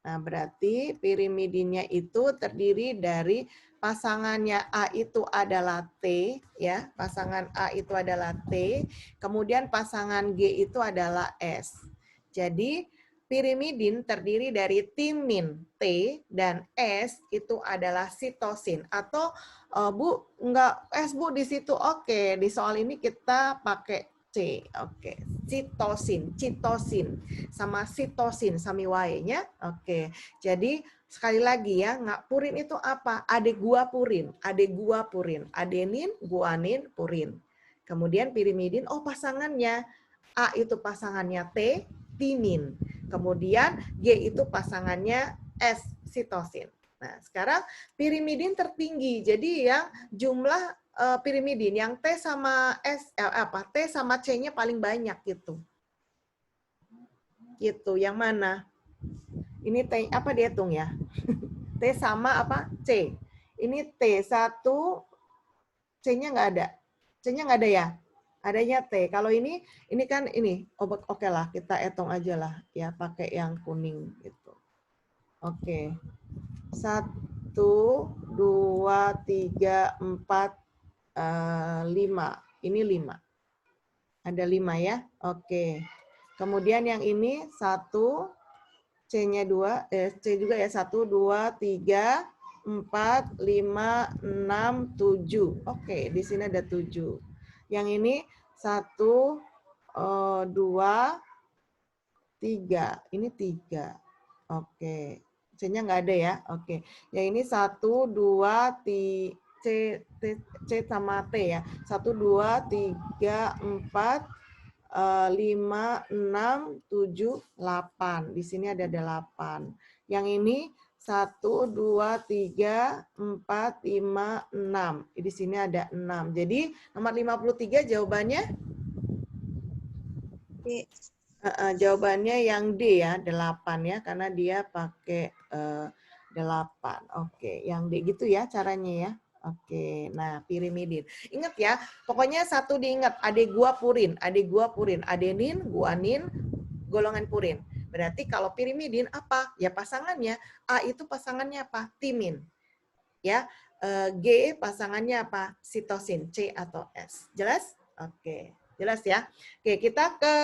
Nah, berarti pirimidinnya itu terdiri dari pasangannya A itu adalah T, ya. Pasangan A itu adalah T, kemudian pasangan G itu adalah S. Jadi, pirimidin terdiri dari timin T dan S itu adalah sitosin atau Bu, enggak S Bu di situ. Oke, di soal ini kita pakai C. Oke, citosin sama sitosin sami wae-nya. Oke. Jadi sekali lagi ya, purin itu apa? Adeguapurin, adenin, guanin, purin. Kemudian pirimidin, pasangannya A itu pasangannya T, timin. Kemudian G itu pasangannya S, sitosin. Nah, sekarang pirimidin tertinggi. Jadi yang jumlah pirimidin yang T sama T sama C-nya paling banyak gitu. Gitu. Yang mana? Ini T apa dihitung ya? T sama apa? C. Ini T1, C-nya nggak ada. C-nya nggak ada ya? Adanya T. Kalau ini kan ini. Oke lah, kita hitung aja lah ya pakai yang kuning gitu. Oke. 1, 2, 3, 4, 5. Ini 5. Ada 5 ya. Oke. Kemudian yang ini 1, C-nya 2, C juga ya. 1, 2, 3, 4, 5, 6, 7. Oke, di sini ada 7. Yang ini 1, 2, 3. Ini 3. Oke. C-nya nggak ada ya. Oke. Yang ini 1, 2, C sama T ya. 1, 2, 3, 4, 5, 6, 7, 8. Di sini ada 8. Yang ini 1, 2, 3, 4, 5, 6. Di sini ada 6. Jadi nomor 53 jawabannya? D. Jawabannya yang D ya, 8 ya, karena dia pakai 8. Oke, yang D gitu ya caranya ya. Oke, nah pirimidin. Ingat ya, pokoknya satu diingat, adeguapurin, adenin, guanin, golongan purin. Berarti kalau pirimidin apa? Ya pasangannya, A itu pasangannya apa? Timin. Ya, G pasangannya apa? Sitosin, C atau S. Jelas? Oke, jelas ya. Oke, kita ke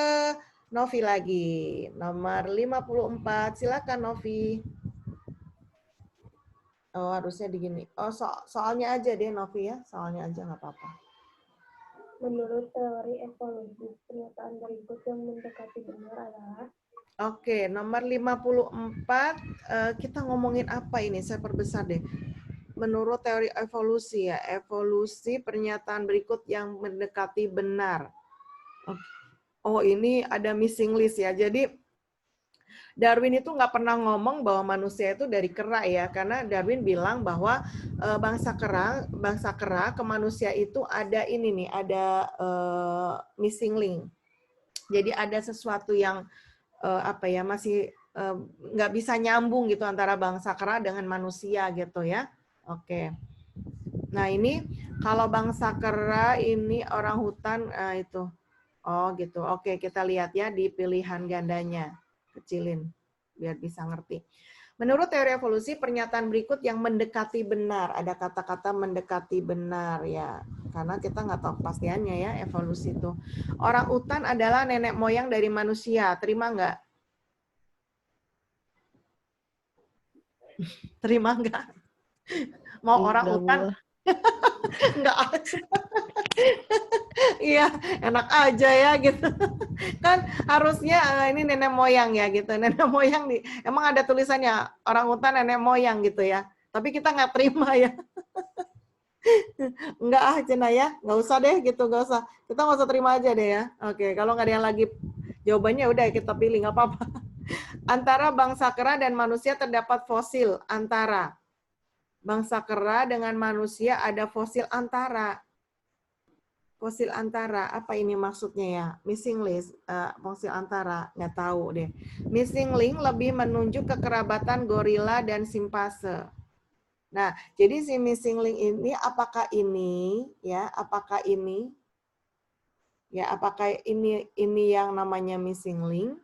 Novi lagi. Nomor 54, silakan Novi. Harusnya begini. Soalnya aja deh Novi ya. Soalnya aja nggak apa-apa. Menurut teori evolusi, pernyataan berikut yang mendekati benar adalah. Oke, nomor 54, kita ngomongin apa ini? Saya perbesar deh. Menurut teori evolusi ya, evolusi pernyataan berikut yang mendekati benar. Oh, ini ada missing list ya. Jadi Darwin itu nggak pernah ngomong bahwa manusia itu dari kera ya, karena Darwin bilang bahwa bangsa kera ke manusia itu ada ini nih, ada missing link. Jadi ada sesuatu yang apa ya, masih nggak bisa nyambung gitu antara bangsa kera dengan manusia gitu ya. Oke. Nah ini kalau bangsa kera ini orang hutan itu. Oh gitu. Oke, kita lihat ya di pilihan gandanya. Kecilin biar bisa ngerti. Menurut teori evolusi, pernyataan berikut yang mendekati benar. Ada kata-kata mendekati benar ya. Karena kita nggak tahu kepastiannya ya evolusi itu. Orang utan adalah nenek moyang dari manusia. Terima nggak? Terima nggak? Mau orang Enggak, utan? Bu. Nggak aja. Iya, enak aja ya gitu. Kan harusnya ini nenek moyang ya gitu. Nenek moyang nih. Emang ada tulisannya orang utan nenek moyang gitu ya. Tapi kita nggak terima ya. Enggak ah Cina ya. Nggak usah deh gitu. Nggak usah. Kita nggak usah terima aja deh ya. Oke, kalau nggak ada yang lagi jawabannya udah kita pilih. Nggak apa-apa. Antara bangsa kera dan manusia terdapat fosil. Antara. Bangsa kera dengan manusia ada fosil antara. Fosil antara, apa ini maksudnya ya? Missing link, fosil antara, nggak tahu deh. Missing link lebih menunjuk kekerabatan gorila dan simpase. Nah, jadi si missing link ini apakah ini ya? Apakah ini ya? Apakah ini yang namanya missing link?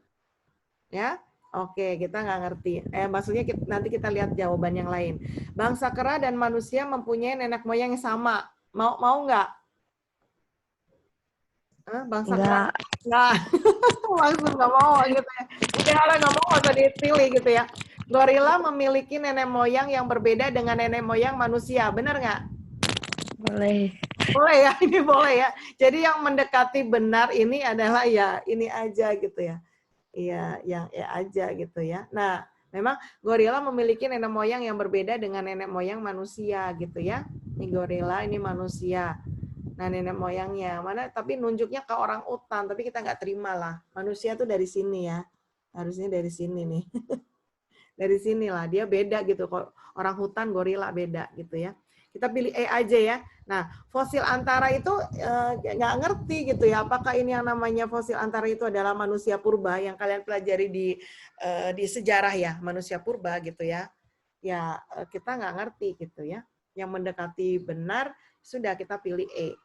Ya, oke, kita nggak ngerti. Maksudnya nanti kita lihat jawaban yang lain. Bangsa kera dan manusia mempunyai nenek moyang yang sama. Mau nggak? Bangsa kera nggak langsung nggak mau gitu ya. Udah orang nggak mau nggak usah dipilih gitu ya. Gorila memiliki nenek moyang yang berbeda dengan nenek moyang manusia, benar nggak? Boleh. Boleh ya, ini boleh ya. Jadi yang mendekati benar ini adalah ya ini aja gitu ya. Iya, yang aja gitu ya. Nah, memang gorila memiliki nenek moyang yang berbeda dengan nenek moyang manusia gitu ya. Ini gorila, ini manusia. Nah, nenek moyangnya mana? Tapi nunjuknya ke orang utan, tapi kita nggak terima lah. Manusia tuh dari sini ya, harusnya dari sini nih. Dari sinilah dia beda gitu. Kalau orang hutan, gorila beda gitu ya. Kita pilih E aja ya. Nah, fosil antara itu nggak ngerti gitu ya. Apakah ini yang namanya fosil antara itu adalah manusia purba yang kalian pelajari di sejarah ya, manusia purba gitu ya. Ya kita nggak ngerti gitu ya. Yang mendekati benar sudah kita pilih E.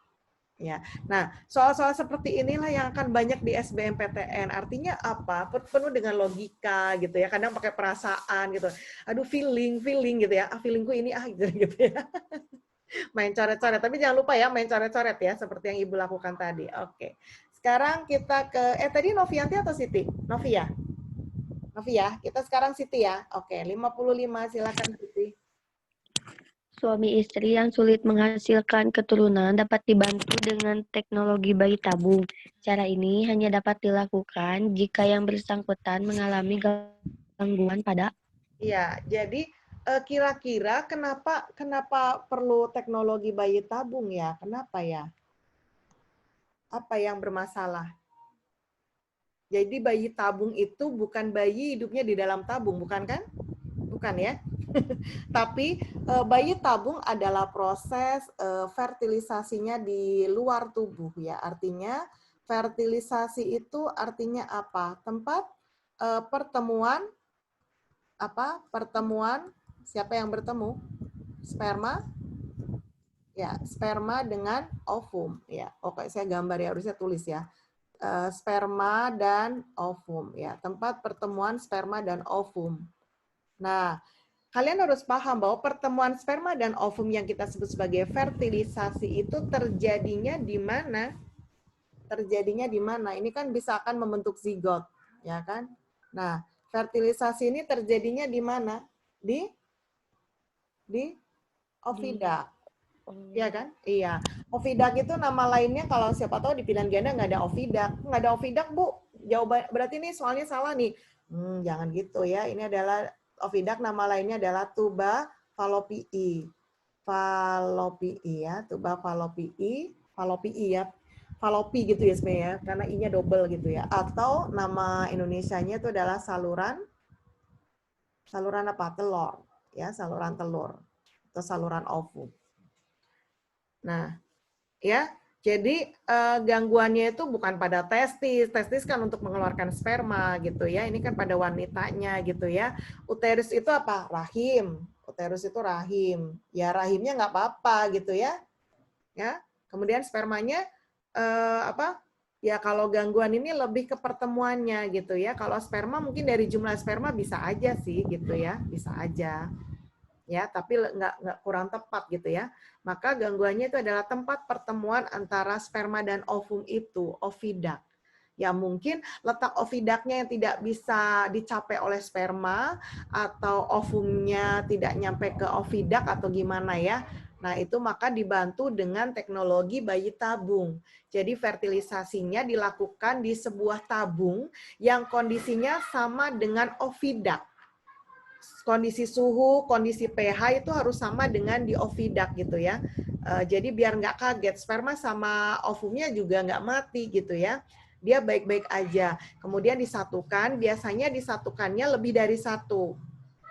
Ya, nah soal-soal seperti inilah yang akan banyak di SBMPTN. Artinya apa? Penuh dengan logika gitu ya. Kadang pakai perasaan gitu. Aduh feeling gitu ya. Feelingku ini gitu ya. Main coret-coret. Tapi jangan lupa ya main coret-coret ya, seperti yang Ibu lakukan tadi. Oke. Sekarang kita ke tadi Novianti atau Siti? Novi ya. Novi ya. Kita sekarang Siti ya. Oke, 55 silakan Siti. Suami istri yang sulit menghasilkan keturunan dapat dibantu dengan teknologi bayi tabung. Cara ini hanya dapat dilakukan jika yang bersangkutan mengalami gangguan pada. Iya, jadi kira-kira kenapa perlu teknologi bayi tabung ya? Kenapa ya? Apa yang bermasalah? Jadi bayi tabung itu bukan bayi hidupnya di dalam tabung, bukan kan? Bukan ya. Tapi bayi tabung adalah proses fertilisasinya di luar tubuh ya. Artinya fertilisasi itu artinya apa? Tempat pertemuan pertemuan siapa yang bertemu? Sperma? Ya, sperma dengan ovum ya. Oke, saya gambar ya, harusnya tulis ya. Sperma dan ovum ya, tempat pertemuan sperma dan ovum. Nah, kalian harus paham bahwa pertemuan sperma dan ovum yang kita sebut sebagai fertilisasi itu terjadinya di mana? Terjadinya di mana? Ini kan bisa akan membentuk zigot, ya kan? Nah, fertilisasi ini terjadinya di mana? Di ovidak. Iya kan? Iya. Ovidak itu nama lainnya kalau siapa tahu di pilihan ganda nggak ada ovidak. Nggak ada ovidak, Bu. Jawaban berarti ini soalnya salah nih. Jangan gitu ya. Ini adalah ovidak, nama lainnya adalah tuba falopii. Falopii ya, tuba falopii ya. Falopi gitu ya sebenarnya, karena I-nya double gitu ya. Atau nama Indonesianya itu adalah saluran apa? Telur. Ya, saluran telur atau saluran ovum. Nah, ya. Jadi gangguannya itu bukan pada testis. Testis kan untuk mengeluarkan sperma gitu ya. Ini kan pada wanitanya gitu ya. Uterus itu apa? Rahim. Uterus itu rahim. Ya rahimnya nggak apa-apa gitu ya. Ya. Kemudian spermanya apa? Ya kalau gangguan ini lebih ke pertemuannya gitu ya. Kalau sperma mungkin dari jumlah sperma bisa aja sih gitu ya. Bisa aja. Ya, tapi nggak kurang tepat gitu ya. Maka gangguannya itu adalah tempat pertemuan antara sperma dan ovum itu, ovidak. Ya mungkin letak ovidaknya yang tidak bisa dicapai oleh sperma atau ovumnya tidak nyampe ke ovidak atau gimana ya. Nah, itu maka dibantu dengan teknologi bayi tabung. Jadi fertilisasinya dilakukan di sebuah tabung yang kondisinya sama dengan ovidak. Kondisi suhu, kondisi pH itu harus sama dengan di ovidak gitu ya. Jadi biar nggak kaget, sperma sama ovumnya juga nggak mati gitu ya. Dia baik-baik aja. Kemudian disatukan, biasanya disatukannya lebih dari satu.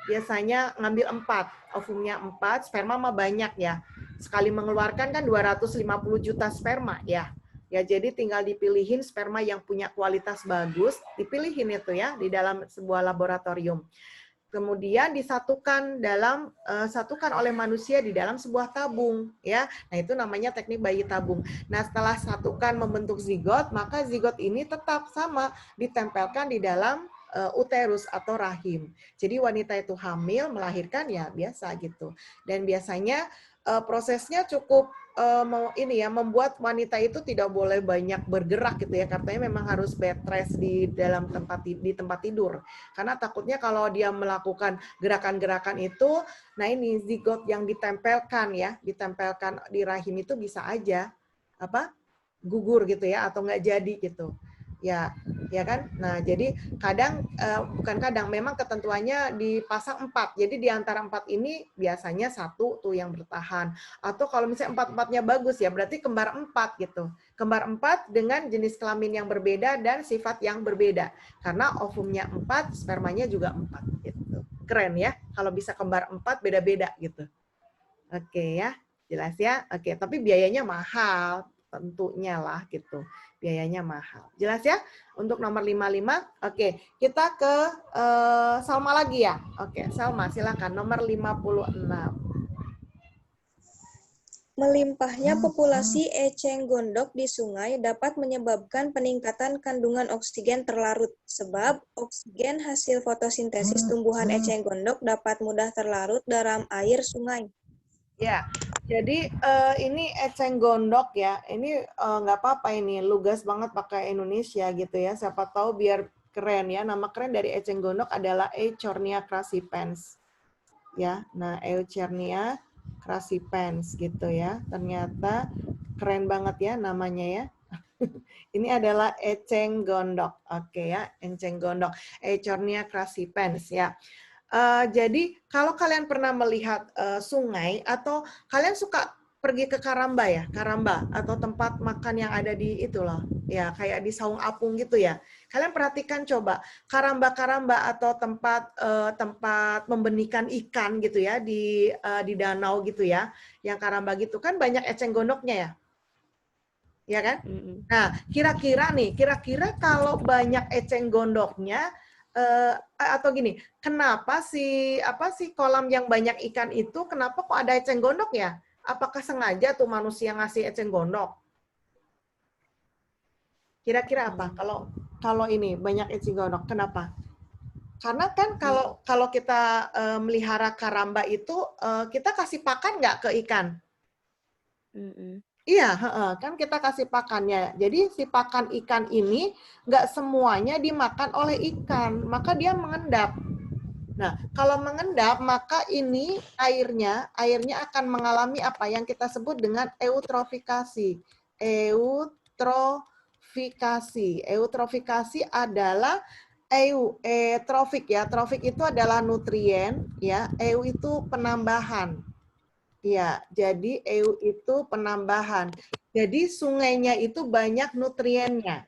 Biasanya ngambil 4, ovumnya 4, sperma mah banyak ya. Sekali mengeluarkan kan 250 juta sperma ya. Ya, jadi tinggal dipilihin sperma yang punya kualitas bagus, dipilihin itu ya di dalam sebuah laboratorium. Kemudian disatukan satukan oleh manusia di dalam sebuah tabung ya. Nah, itu namanya teknik bayi tabung. Nah, setelah satukan membentuk zigot, maka zigot ini tetap sama ditempelkan di dalam uterus atau rahim. Jadi wanita itu hamil melahirkan ya biasa gitu. Dan biasanya prosesnya cukup membuat wanita itu tidak boleh banyak bergerak gitu ya, katanya memang harus bed rest di dalam tempat tidur, karena takutnya kalau dia melakukan gerakan-gerakan itu, nah ini zigot yang ditempelkan di rahim itu bisa aja gugur gitu ya, atau nggak jadi gitu. Ya kan? Nah, jadi memang ketentuannya dipasang 4. Jadi di antara 4 ini biasanya 1 tuh yang bertahan. Atau kalau misalnya 4-4-nya bagus ya, berarti kembar 4 gitu. Kembar 4 dengan jenis kelamin yang berbeda dan sifat yang berbeda. Karena ovumnya 4, spermanya juga 4 gitu. Keren ya, kalau bisa kembar 4 beda-beda gitu. Oke ya, jelas ya? Oke, tapi biayanya mahal. Tentunya lah gitu. Biayanya mahal. Jelas ya? Untuk nomor 55. Oke, kita ke Salma lagi ya. Oke, Salma silakan nomor 56. Melimpahnya populasi eceng gondok di sungai dapat menyebabkan peningkatan kandungan oksigen terlarut, sebab oksigen hasil fotosintesis tumbuhan eceng gondok dapat mudah terlarut dalam air sungai. Ya, jadi ini eceng gondok ya, ini nggak apa-apa ini, lugas banget pakai Indonesia gitu ya, siapa tahu biar keren ya, nama keren dari eceng gondok adalah Eichhornia crassipens. Ya, nah Eichhornia crassipens gitu ya, ternyata keren banget ya namanya ya. Ini adalah eceng gondok, oke ya, eceng gondok, Eichhornia crassipens ya. Jadi kalau kalian pernah melihat sungai atau kalian suka pergi ke Karamba ya, Karamba atau tempat makan yang ada di itu loh, ya kayak di Saung Apung gitu ya. Kalian perhatikan coba Karamba-Karamba atau tempat membenikan ikan gitu ya di danau gitu ya, yang Karamba gitu kan banyak eceng gondoknya ya. Ya kan? Nah, kira-kira kalau banyak eceng gondoknya atau gini, kenapa sih kolam yang banyak ikan itu kenapa kok ada eceng gondok ya? Apakah sengaja tuh manusia ngasih eceng gondok? Kira-kira apa? Kalau ini banyak eceng gondok, kenapa? Karena kan kalau kita melihara karamba itu kita kasih pakan nggak ke ikan? Iya, kan kita kasih pakannya. Jadi si pakan ikan ini nggak semuanya dimakan oleh ikan, maka dia mengendap. Nah, kalau mengendap, maka ini airnya akan mengalami apa yang kita sebut dengan eutrofikasi. Eutrofikasi adalah trofik ya. Trofik itu adalah nutrien ya. Eu itu penambahan. Ya, jadi EU itu penambahan. Jadi sungainya itu banyak nutriennya.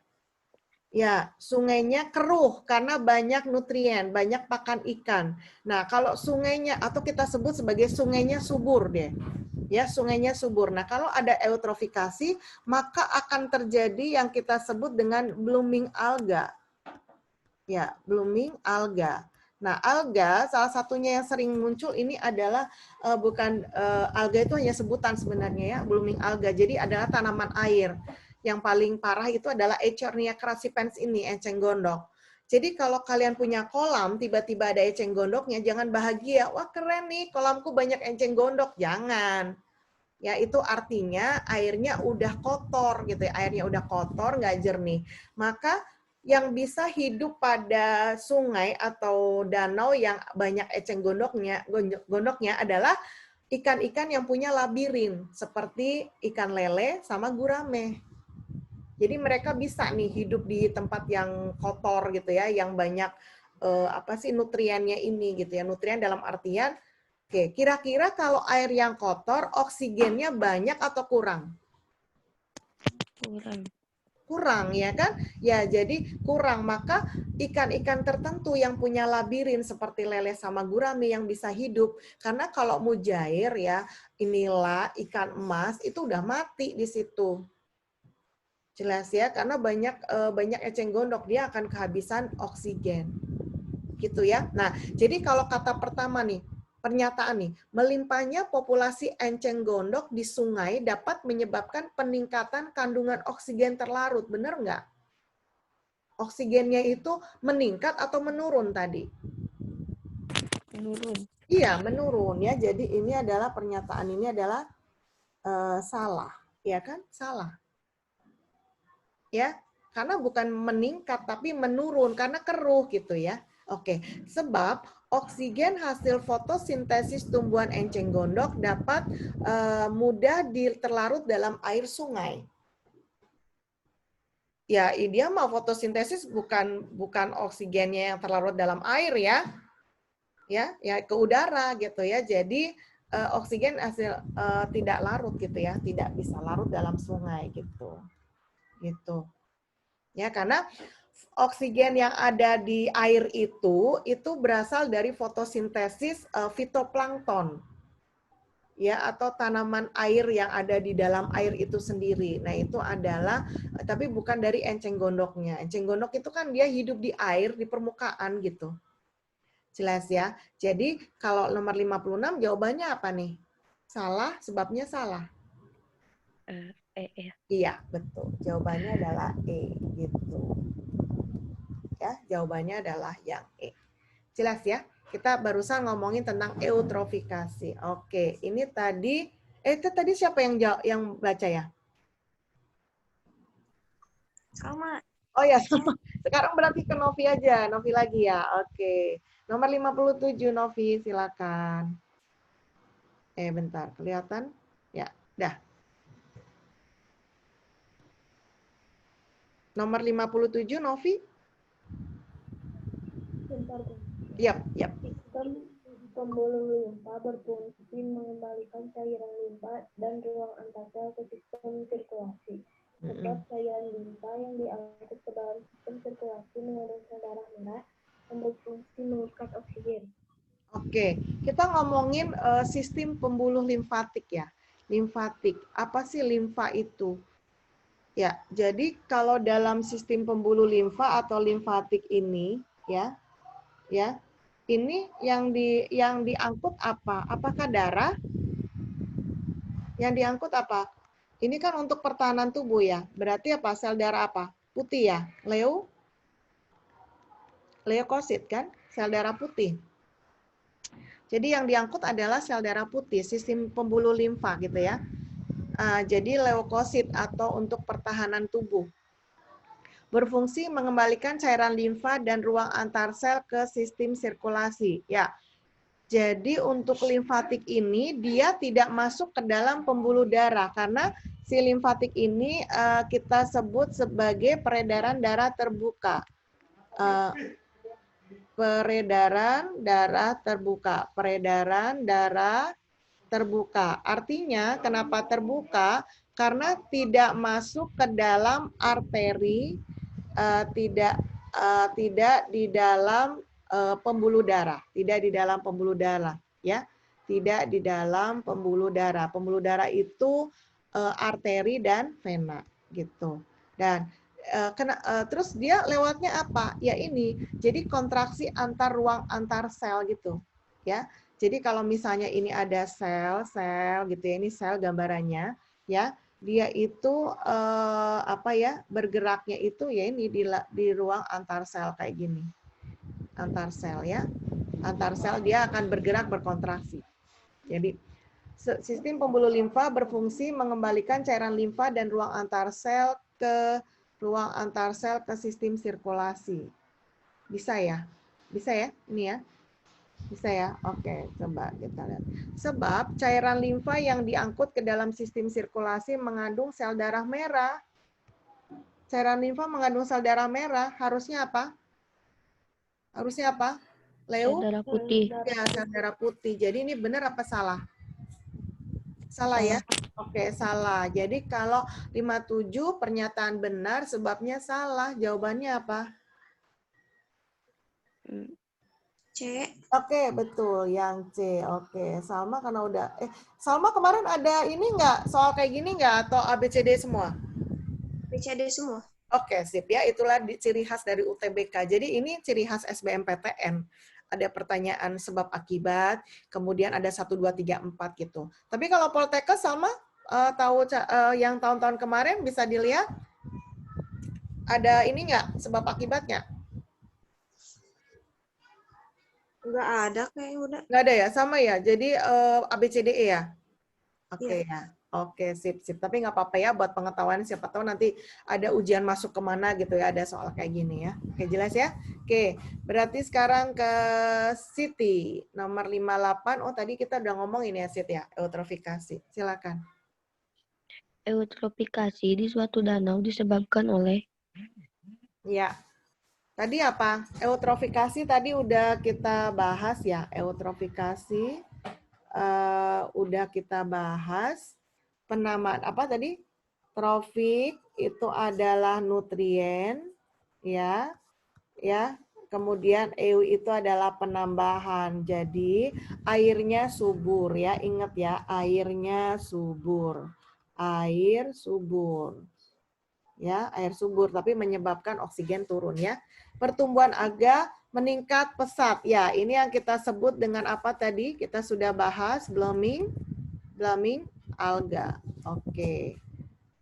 Ya, sungainya keruh karena banyak nutrien, banyak pakan ikan. Nah, kalau sungainya atau kita sebut sebagai sungainya subur deh. Ya, sungainya subur. Nah, kalau ada eutrofikasi, maka akan terjadi yang kita sebut dengan blooming alga. Ya, blooming alga. Nah, alga salah satunya yang sering muncul ini adalah alga itu hanya sebutan sebenarnya ya, blooming alga. Jadi adalah tanaman air. Yang paling parah itu adalah Echernia crassipens ini, eceng gondok. Jadi kalau kalian punya kolam, tiba-tiba ada eceng gondoknya, jangan bahagia. Wah keren nih, kolamku banyak eceng gondok. Jangan. Ya itu artinya airnya udah kotor gitu ya, airnya udah kotor, nggak jernih. Maka yang bisa hidup pada sungai atau danau yang banyak eceng gondoknya adalah ikan-ikan yang punya labirin seperti ikan lele sama gurame. Jadi mereka bisa nih hidup di tempat yang kotor gitu ya, yang banyak nutriennya ini gitu ya. Nutrien dalam artian, oke, kira-kira kalau air yang kotor, oksigennya banyak atau kurang? Kurang. Kurang ya kan? Ya jadi kurang, maka ikan-ikan tertentu yang punya labirin seperti lele sama gurame yang bisa hidup. Karena kalau mujair ya, inilah ikan emas itu udah mati di situ. Jelas ya, karena banyak eceng gondok, dia akan kehabisan oksigen. Gitu ya. Nah, jadi kalau kata pertama nih, pernyataan nih, melimpahnya populasi eceng gondok di sungai dapat menyebabkan peningkatan kandungan oksigen terlarut. Benar nggak? Oksigennya itu meningkat atau menurun tadi? Menurun. Iya, menurun ya. Jadi ini adalah pernyataan ini adalah salah, ya kan? Salah. Ya, karena bukan meningkat tapi menurun karena keruh gitu ya. Oke, sebab oksigen hasil fotosintesis tumbuhan enceng gondok dapat mudah terlarut dalam air sungai. Ya, dia mau fotosintesis bukan oksigennya yang terlarut dalam air ya. Ya ke udara gitu ya. Jadi oksigen hasil tidak larut gitu ya, tidak bisa larut dalam sungai gitu. Gitu. Ya, karena oksigen yang ada di air itu berasal dari fotosintesis fitoplankton. Ya, atau tanaman air yang ada di dalam air itu sendiri. Nah, itu adalah tapi bukan dari enceng gondoknya. Enceng gondok itu kan dia hidup di air, di permukaan gitu. Jelas ya. Jadi, kalau nomor 56 jawabannya apa nih? Salah, sebabnya salah. Ya. Iya, betul. Jawabannya adalah E gitu. Ya, jawabannya adalah yang E. Jelas ya? Kita barusan ngomongin tentang eutrofikasi. Oke, ini tadi itu tadi siapa yang baca ya? Sama. Oh ya, sama. Sekarang berarti ke Novi aja. Novi lagi ya. Oke. Nomor 57 Novi, silakan. Bentar, kelihatan? Ya, dah. Nomor 57 Novi? Bentar, Yap. sistem pembuluh limfa berfungsi mengembalikan cairan limfa dan ruang antar sel ke sistem sirkulasi. Sebab cairan limfa yang diangkut ke dalam sistem sirkulasi mengandung sel darah merah yang berfungsi mengikat oksigen. Oke, kita ngomongin sistem pembuluh limfatik ya. Limfatik, apa sih limfa itu? Ya, jadi kalau dalam sistem pembuluh limfa atau limfatik ini, ya, ini yang diangkut apa? Apakah darah? Yang diangkut apa? Ini kan untuk pertahanan tubuh ya. Berarti apa? Sel darah apa? Putih ya. Leukosit kan? Sel darah putih. Jadi yang diangkut adalah sel darah putih, sistem pembuluh limfa gitu ya. Jadi leukosit atau untuk pertahanan tubuh. Berfungsi mengembalikan cairan limfa dan ruang antar sel ke sistem sirkulasi. Ya. Jadi untuk limfatik ini dia tidak masuk ke dalam pembuluh darah karena si limfatik ini kita sebut sebagai peredaran darah terbuka. Peredaran darah terbuka. Artinya kenapa terbuka? Karena tidak masuk ke dalam arteri, tidak di dalam pembuluh darah, tidak di dalam pembuluh darah, ya, tidak di dalam pembuluh darah. Pembuluh darah itu arteri dan vena, gitu. Dan terus dia lewatnya apa? Ya ini, jadi kontraksi antar ruang antar sel gitu, ya. Jadi kalau misalnya ini ada sel gitu ya, ini sel gambarannya, ya. Dia itu apa ya, bergeraknya itu ya ini di ruang antar sel kayak gini, antar sel ya, antar sel dia akan bergerak berkontraksi. Jadi sistem pembuluh limfa berfungsi mengembalikan cairan limfa dan ruang antar sel ke ruang antar sel ke sistem sirkulasi. Bisa ya, ini ya. Bisa ya? Oke, coba kita lihat. Sebab cairan limfa yang diangkut ke dalam sistem sirkulasi mengandung sel darah merah. Cairan limfa mengandung sel darah merah, harusnya apa? Harusnya apa? Sel Leu? darah putih. Ya, sel darah putih. Jadi ini benar apa salah? Salah ya? Oke, salah. Jadi kalau 57 pernyataan benar, sebabnya salah. Jawabannya apa? C. Oke, betul. Yang C. Oke, Salma karena udah... Salma kemarin ada ini nggak? Soal kayak gini nggak? Atau ABCD semua? BCD semua. Oke, sip ya. Itulah ciri khas dari UTBK. Jadi ini ciri khas SBMPTN. Ada pertanyaan sebab akibat, kemudian ada 1, 2, 3, 4 gitu. Tapi kalau Poltekkes sama tahu yang tahun-tahun kemarin bisa dilihat ada ini nggak sebab akibatnya? Nggak ada kayaknya udah. Nggak ada ya, sama ya. Jadi ABCDE ya. Oke Iya. ya. Oke, sip. Tapi nggak apa-apa ya buat pengetahuan, siapa tahu nanti ada ujian masuk kemana gitu ya, ada soal kayak gini ya. Oke, jelas ya? Oke, berarti sekarang ke Siti, nomor 58. Oh, tadi kita udah ngomong ini ya, Siti ya, eutrofikasi. Silakan. Eutrofikasi di suatu danau disebabkan oleh Ya. Tadi apa? Eutrofikasi tadi udah kita bahas ya. Eutrofikasi udah kita bahas. Penamaan apa tadi? Trofik itu adalah nutrien, ya. Kemudian EU itu adalah penambahan. Jadi airnya subur ya. Ingat ya, airnya subur. Air subur. Ya, air subur tapi menyebabkan oksigen turun ya. Pertumbuhan alga meningkat pesat. Ya, ini yang kita sebut dengan apa tadi? Kita sudah bahas blooming alga. Oke.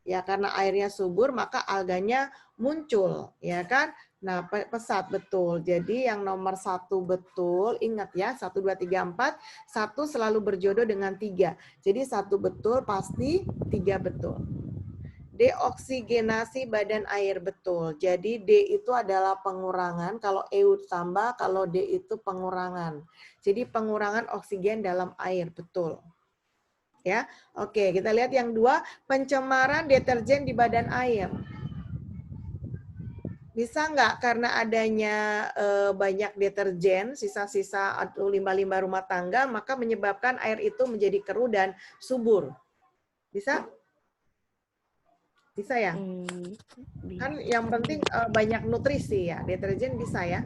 Ya, karena airnya subur maka alganya muncul, ya kan? Nah, pesat betul. Jadi yang nomor 1 betul, ingat ya, 1, 2, 3, 4, 1 selalu berjodoh dengan 3. Jadi 1 betul pasti 3 betul. Deoksigenasi badan air betul. Jadi D itu adalah pengurangan, kalau EU tambah, kalau D itu pengurangan. Jadi pengurangan oksigen dalam air betul. Ya, oke, kita lihat yang 2, pencemaran deterjen di badan air. Bisa nggak karena adanya banyak deterjen, sisa-sisa atau limbah-limbah rumah tangga, maka menyebabkan air itu menjadi keruh dan subur? Bisa? Bisa ya? Kan yang penting banyak nutrisi ya, deterjen bisa ya?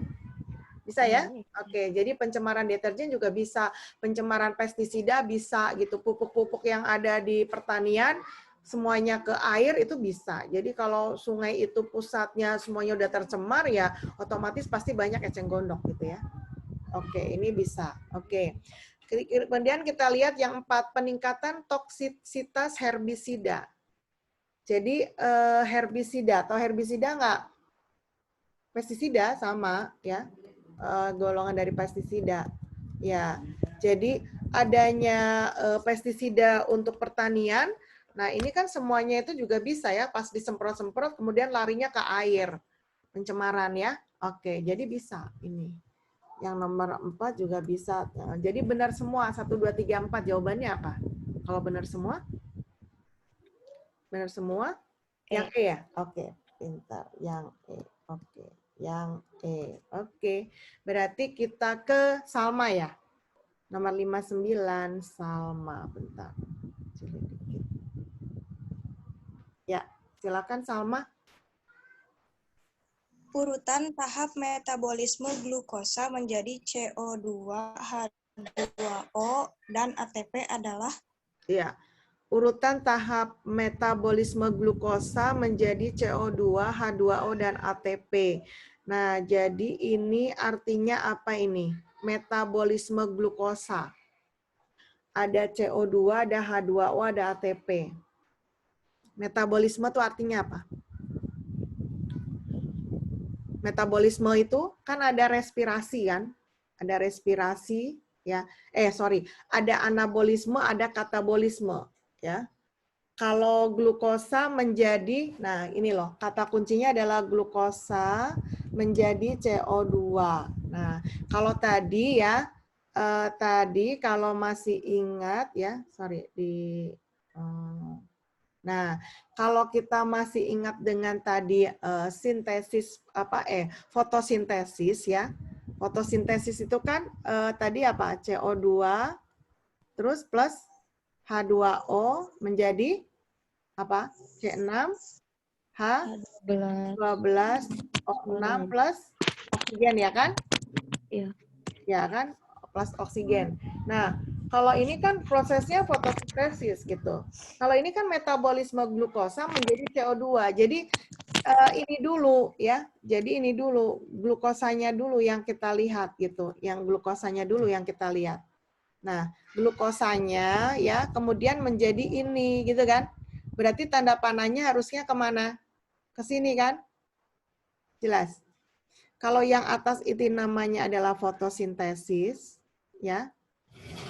Bisa ya? Oke, jadi pencemaran deterjen juga bisa, pencemaran pestisida bisa gitu, pupuk-pupuk yang ada di pertanian semuanya ke air itu bisa. Jadi kalau sungai itu pusatnya semuanya udah tercemar ya otomatis pasti banyak eceng gondok gitu ya. Oke, ini bisa. Oke. Kemudian kita lihat yang 4, peningkatan toksisitas herbisida. Jadi herbisida atau herbisida nggak? Pestisida sama ya. Golongan dari pestisida. Ya, jadi adanya pestisida untuk pertanian, nah ini kan semuanya itu juga bisa ya, pas disemprot-semprot kemudian larinya ke air, pencemaran ya. Oke, jadi bisa ini. Yang nomor 4 juga bisa. Jadi benar semua, 1, 2, 3, 4. Jawabannya apa? Kalau benar semua? Benar semua? Yang E ya? Oke, pintar. Yang E. Oke. Yang E. Oke. Berarti kita ke Salma ya. Nomor 59 Salma. Bentar. Dikit. Ya, silakan Salma. Urutan tahap metabolisme glukosa menjadi CO2, H2O, dan ATP adalah? Ya, urutan tahap metabolisme glukosa menjadi CO2, H2O, dan ATP. Nah, jadi ini artinya apa ini? Metabolisme glukosa. Ada CO2, ada H2O, ada ATP. Metabolisme itu artinya apa? Metabolisme itu kan ada respirasi kan? Ada respirasi ya. Ada anabolisme, ada katabolisme ya. Kalau glukosa menjadi, nah ini loh, kata kuncinya adalah glukosa menjadi CO2. Nah, kalau tadi ya, tadi kalau masih ingat ya, nah, kalau kita masih ingat dengan tadi fotosintesis ya. Fotosintesis itu kan tadi apa? CO2 terus plus H2O menjadi apa? C6 H12O6 plus oksigen ya kan? Iya. Ya kan? Plus oksigen. Nah, kalau ini kan prosesnya fotosintesis gitu. Kalau ini kan metabolisme glukosa menjadi CO2. Jadi ini dulu ya. Jadi ini dulu glukosanya dulu yang kita lihat gitu. Yang glukosanya dulu yang kita lihat. Nah, glukosanya ya kemudian menjadi ini gitu kan. Berarti tanda panahnya harusnya kemana? Ke sini kan? Jelas. Kalau yang atas itu namanya adalah fotosintesis, ya.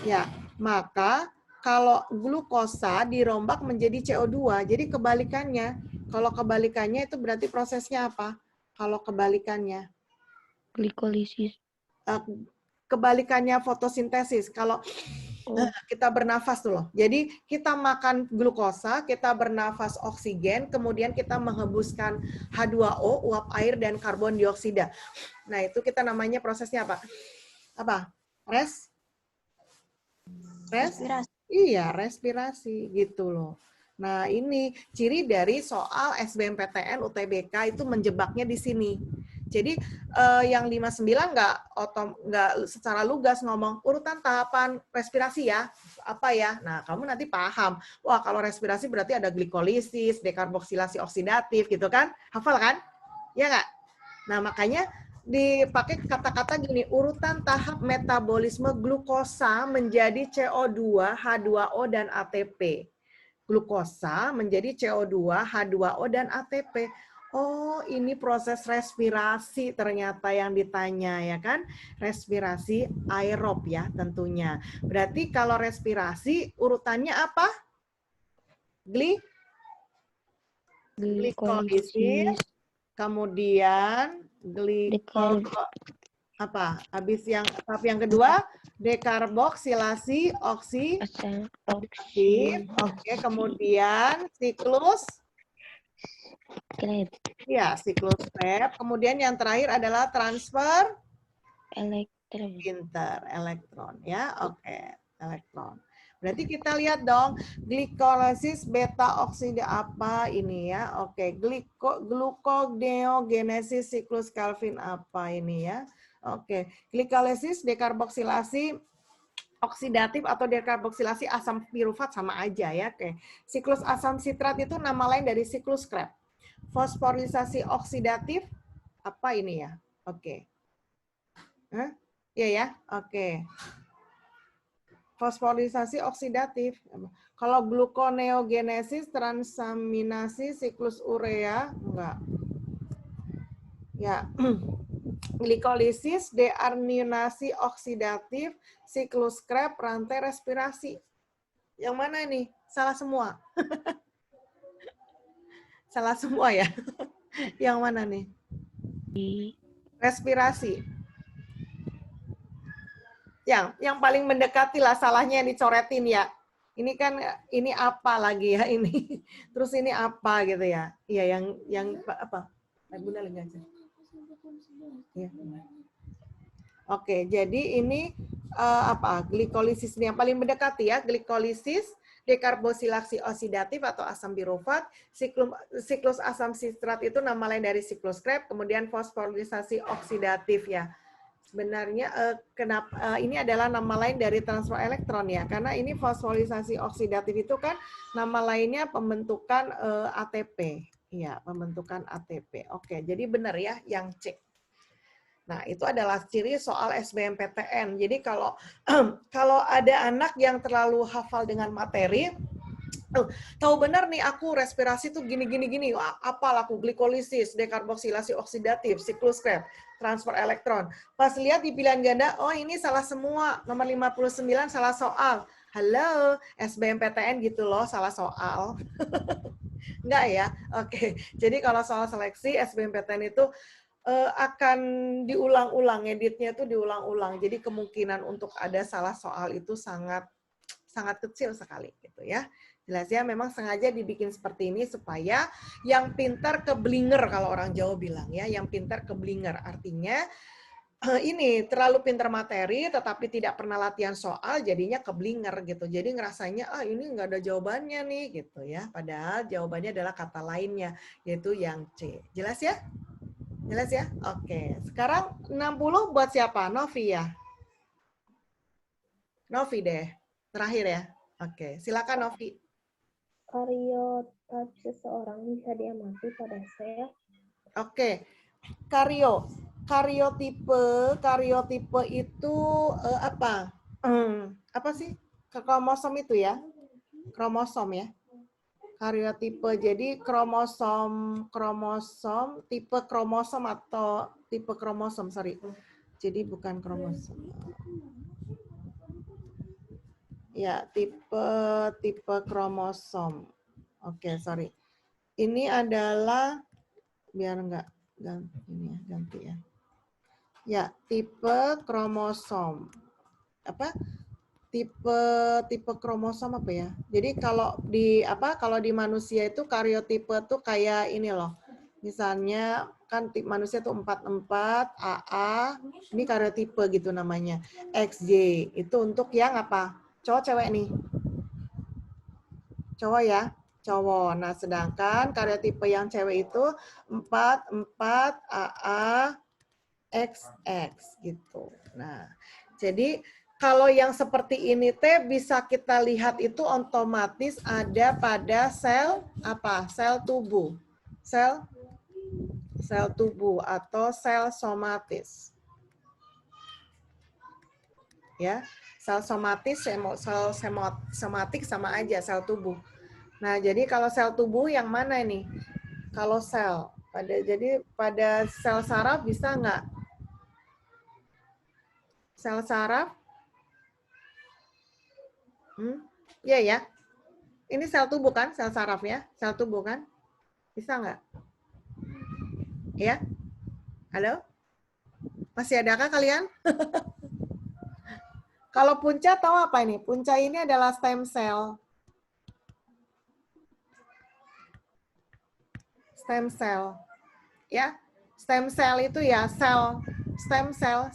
Ya, maka kalau glukosa dirombak menjadi CO2. Jadi kebalikannya. Kalau kebalikannya itu berarti prosesnya apa? Kalau kebalikannya. Glikolisis. Kebalikannya fotosintesis. Kalau kita bernafas tuh loh. Jadi kita makan glukosa, kita bernafas oksigen, kemudian kita menghembuskan H2O, uap air, dan karbon dioksida. Nah, itu kita namanya prosesnya apa? Apa? Respirasi. Iya, respirasi gitu loh. Nah, ini ciri dari soal SBMPTN UTBK itu menjebaknya di sini. Jadi yang 59 nggak secara lugas ngomong urutan tahapan respirasi ya, apa ya. Nah, kamu nanti paham. Wah, kalau respirasi berarti ada glikolisis, dekarboksilasi oksidatif gitu kan. Hafal kan? Ya nggak? Nah, makanya dipakai kata-kata gini, urutan tahap metabolisme glukosa menjadi CO2, H2O, dan ATP. Glukosa menjadi CO2, H2O, dan ATP. Oh, ini proses respirasi ternyata yang ditanya ya kan? Respirasi aerob ya tentunya. Berarti kalau respirasi urutannya apa? Glikolisis. Kemudian habis tahap yang kedua dekarboksilasi oksidatif. Oke, kemudian siklus Krebs. ya, siklus Krebs. Kemudian yang terakhir adalah transfer elektron ya. Oke, elektron. Berarti kita lihat dong, glikolisis beta oksida apa ini ya? Oke, gluconeogenesis siklus Calvin apa ini ya? Oke, glikolisis dekarboksilasi oksidatif atau dekarboksilasi asam pirufat sama aja ya. Oke. Siklus asam sitrat itu nama lain dari siklus Krebs. Fosforisasi oksidatif apa ini ya? Oke. Iya ya? Oke. Fosforisasi oksidatif. Kalau gluconeogenesis transaminasi siklus urea enggak. Ya. Glikolisis dearninasi oksidatif siklus Krebs rantai respirasi. Yang mana ini? Salah semua. Salah semua ya. Yang mana nih? Respirasi. Yang paling mendekati lah salahnya yang dicoretin ya. Ini kan ini apa lagi ya ini. Terus ini apa gitu ya. Iya yang apa? Bunda lagi aja. Ya. Oke, jadi ini apa? Glikolisis ini yang paling mendekati ya, glikolisis Dekarbosilasi oksidatif atau asam birofat, siklus asam sitrat itu nama lain dari siklus Krebs, kemudian fosforilisasi oksidatif ya. Sebenarnya kenapa ini adalah nama lain dari transfer elektron ya, karena ini fosforilisasi oksidatif itu kan nama lainnya pembentukan ATP. Iya, pembentukan ATP. Oke, jadi benar ya yang C. Nah, itu adalah ciri soal SBMPTN. Jadi kalau ada anak yang terlalu hafal dengan materi, tahu benar nih aku respirasi tuh gini, apal aku glikolisis, dekarboksilasi oksidatif, siklus Krebs, transfer elektron. Pas lihat di pilihan ganda, oh ini salah semua, nomor 59 salah soal. Halo, SBMPTN gitu loh, salah soal. Enggak ya? Oke, jadi kalau soal seleksi SBMPTN itu akan diulang-ulang, editnya itu diulang-ulang. Jadi kemungkinan untuk ada salah soal itu sangat kecil sekali gitu ya. Jelas ya, memang sengaja dibikin seperti ini supaya yang pintar keblinger kalau orang Jawa bilang ya, yang pintar keblinger. Artinya ini terlalu pintar materi tetapi tidak pernah latihan soal jadinya keblinger gitu. Jadi ngerasanya ini nggak ada jawabannya nih gitu ya. Padahal jawabannya adalah kata lainnya yaitu yang C. Jelas ya? Jelas ya? Oke. Sekarang 60 buat siapa? Novi ya? Novi deh. Terakhir ya? Oke. Silakan Novi. Karyotype seseorang bisa diamati pada sel. Oke. Karyotipe itu apa? Apa sih? Kromosom itu ya? Kromosom ya? Karyotipe, jadi kromosom, tipe kromosom atau tipe kromosom, sorry. Jadi bukan kromosom. Ya, tipe kromosom. Oke, sorry. Ini adalah, biar enggak ganti ya. Ya, tipe kromosom. Apa? Tipe kromosom apa ya? Jadi kalau di manusia itu karyotipe tuh kayak ini loh. Misalnya kan manusia tuh 44 AA, ini karyotipe gitu namanya. XJ itu untuk yang apa? Cowok cewek nih. Cowok ya, cowok. Nah, sedangkan karyotipe yang cewek itu 44 AA XX gitu. Nah, jadi kalau yang seperti ini bisa kita lihat itu otomatis ada pada sel apa? Sel tubuh. Sel tubuh atau sel somatis. Ya, sel somatis, sel somatik sama aja sel tubuh. Nah, jadi kalau sel tubuh yang mana ini? Kalau sel pada sel saraf bisa nggak? Sel saraf? Iya ya. Ini sel tubuh kan? Sel saraf ya? Sel tubuh kan? Bisa nggak? Ya? Halo? Masih adakah kalian? Kalau punca tahu apa ini? Punca ini adalah stem cell. Stem cell. Ya? Stem cell itu ya stem cell,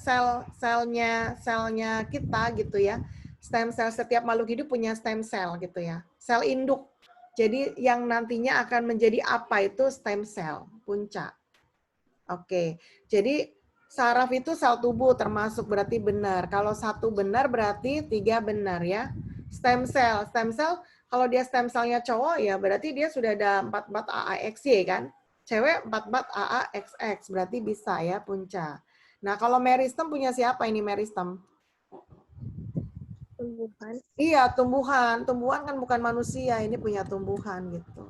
selnya kita gitu ya. Stem cell, setiap makhluk hidup punya stem cell gitu ya. Sel induk. Jadi yang nantinya akan menjadi apa itu stem cell, punca. Oke, jadi saraf itu sel tubuh termasuk berarti benar. Kalau satu benar berarti 3 benar ya. Stem cell kalau dia stem cellnya cowok ya berarti dia sudah ada 44 AAXY kan. Cewek 44 AAXX berarti bisa ya punca. Nah kalau meristem punya siapa ini meristem? Tumbuhan. Iya, tumbuhan. Tumbuhan kan bukan manusia, ini punya tumbuhan gitu.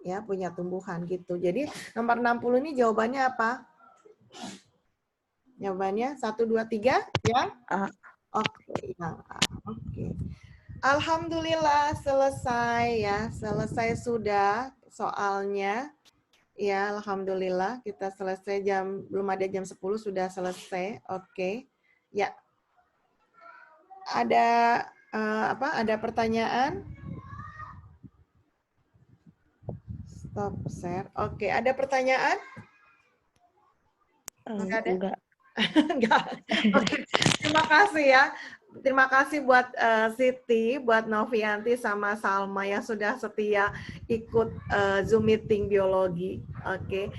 Ya, punya tumbuhan gitu. Jadi nomor 60 ini jawabannya apa? Jawabannya 1, 2, 3 ya? Oke, yang A. Oke. Alhamdulillah selesai ya. Selesai sudah soalnya. Ya, alhamdulillah kita selesai belum ada jam 10 sudah selesai. Oke. Ya. Ada ada pertanyaan? Stop share. Oke, ada pertanyaan? Enggak. Enggak. Oke. Terima kasih ya. terima kasih buat Siti, buat Novianti sama Salma yang sudah setia ikut Zoom meeting biologi. Oke.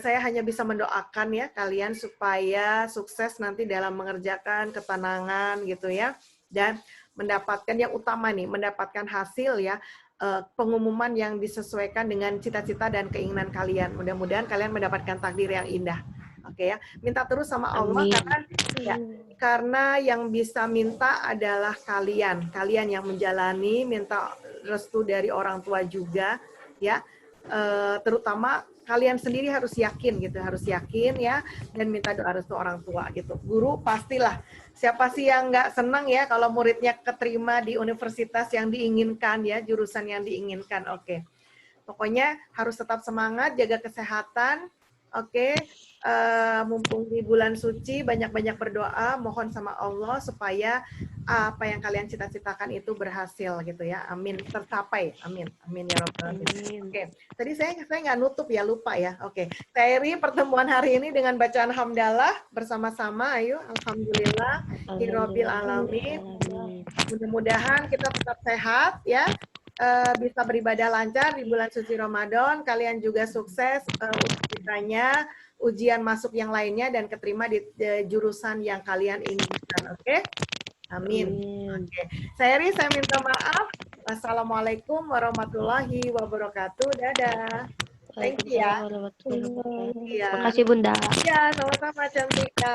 Saya hanya bisa mendoakan ya kalian supaya sukses nanti dalam mengerjakan ketenangan gitu ya, dan mendapatkan yang utama nih, mendapatkan hasil ya, pengumuman yang disesuaikan dengan cita-cita dan keinginan kalian. Mudah-mudahan kalian mendapatkan takdir yang indah. Oke ya, minta terus sama Allah karena yang bisa minta adalah kalian yang menjalani, minta restu dari orang tua juga ya. Terutama kalian sendiri harus yakin gitu, harus yakin ya, dan minta doa restu orang tua gitu. Guru pastilah, siapa sih yang nggak senang ya kalau muridnya keterima di universitas yang diinginkan ya, jurusan yang diinginkan. Oke. Pokoknya harus tetap semangat, jaga kesehatan. Oke. Mumpung di bulan suci, banyak-banyak berdoa, mohon sama Allah supaya apa yang kalian cita-citakan itu berhasil gitu ya. Amin, tercapai. Amin. Amin ya Rabbal alamin. Oke. Tadi saya nggak nutup ya, lupa ya. Oke. Teri pertemuan hari ini dengan bacaan hamdalah bersama-sama. Ayo, alhamdulillah, Rabbil alamin. Mudah-mudahan kita tetap sehat ya. Bisa beribadah lancar di bulan suci Ramadan. Kalian juga sukses ujiannya, ujian masuk yang lainnya, dan keterima di jurusan yang kalian inginkan. Oke? Amin. Oke. Saya minta maaf. Wassalamualaikum warahmatullahi wabarakatuh. Dadah. Thank you ya. Terima kasih Bunda. Iya, sama-sama Cantika.